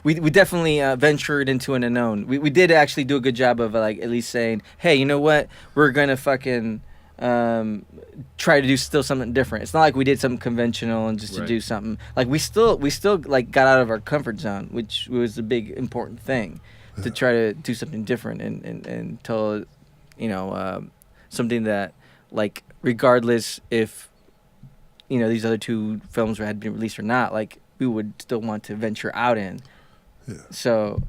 we definitely ventured into an unknown. We did actually do a good job of like at least saying, hey, you know what, we're gonna fucking try to do still something different. It's not like we did something conventional and just to do something. Like we still like got out of our comfort zone, which was a big important thing, to try to do something different and tell, something that, like, regardless if these other two films had been released or not, like we would still want to venture out in. Yeah. So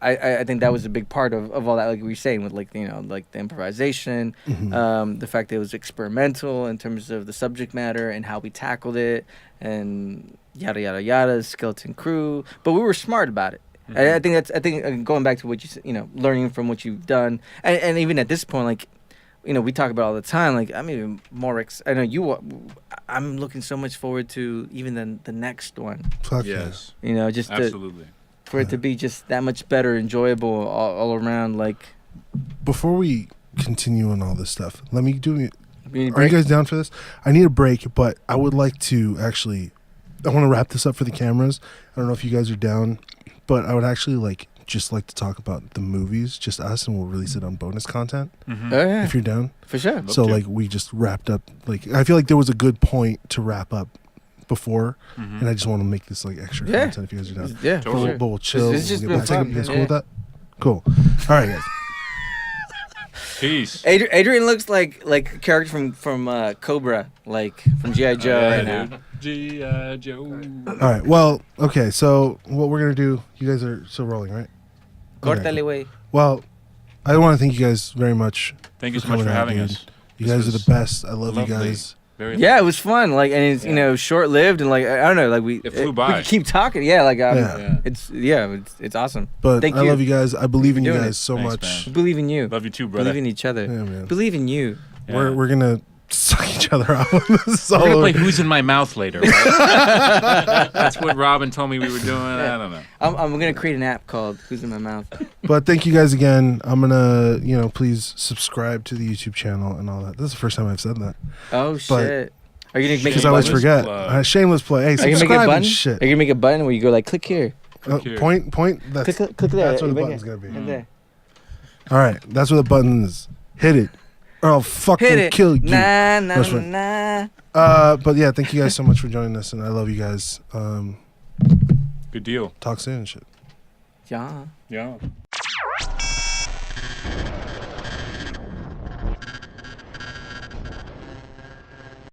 I think that was a big part of all that, like we were saying, with like like the improvisation, the fact that it was experimental in terms of the subject matter and how we tackled it, and yada yada yada, skeleton crew. But we were smart about it. I think going back to what you said, learning from what you've done, and even at this point, like we talk about all the time. Like I'm even more I know you. I'm looking so much forward to even the next one. Fuck Yes. Just Absolutely. for it to be just that much better, enjoyable all around. Like, Before we continue on all this stuff, let me do. you need a Are you break? guys down for this? I need a break, but I would like to actually. I want to wrap this up for the cameras. I don't know if you guys are down, but I would actually like to talk about the movies, just us, and we'll release it on bonus content Mhm. Oh yeah, if you're down. for sure. Love So to. like we just wrapped up. Like I feel like there was a good point to wrap up before, Mhm. and I just want to make this like extra Yeah. content if you guys are down. Yeah, But Totally. for sure. we'll chill. It's just we'll been get back. fun, You guys man. cool with that? Cool. All right, guys. Peace. Adrian looks like a character from Cobra, like from GI Joe Yeah, right now. dude. G.I. Joe. All right. Well, okay. So what we're gonna do? You guys are still rolling, right? Okay, Cortale, cool. way. Well, I want to thank you guys very much. Thank you For so much for coming out, having dude. us. You This guys are was the best. I love lovely. you guys. Very Yeah, it was fun. Like, and it's Yeah. short lived, and like I don't know, like we It flew we by. could keep talking. Yeah, like Yeah. Yeah. it's awesome. But Thank I you. love you guys. I believe in you doing guys it. so Thanks, much. man. We believe in you. Love you too, brother. Believe in each other. Yeah, man. Believe in you. Yeah. We're gonna suck each other out. This is We're all gonna play over. Who's in My Mouth later. Right? That's what Robin told me we were doing. I don't know. I'm gonna create an app called Who's in My Mouth. But thank you guys again. I'm gonna, please subscribe to the YouTube channel and all that. This is the first time I've said that Oh shit! Are you gonna make because a I always button? forget. plug. Shameless play. Hey, Are you gonna make a subscribe button? and shit. Are you gonna make a button where you go like click here? here. Point. That's Click there. that's where the Right button's here. gonna be. Right there. All right, that's where the button is. Hit it, or I'll fucking Hit it. kill you. Nah, That's nah, right. nah. But yeah, thank you guys so much for joining us, and I love you guys. Good deal. Talk soon and shit. Yeah. Yeah.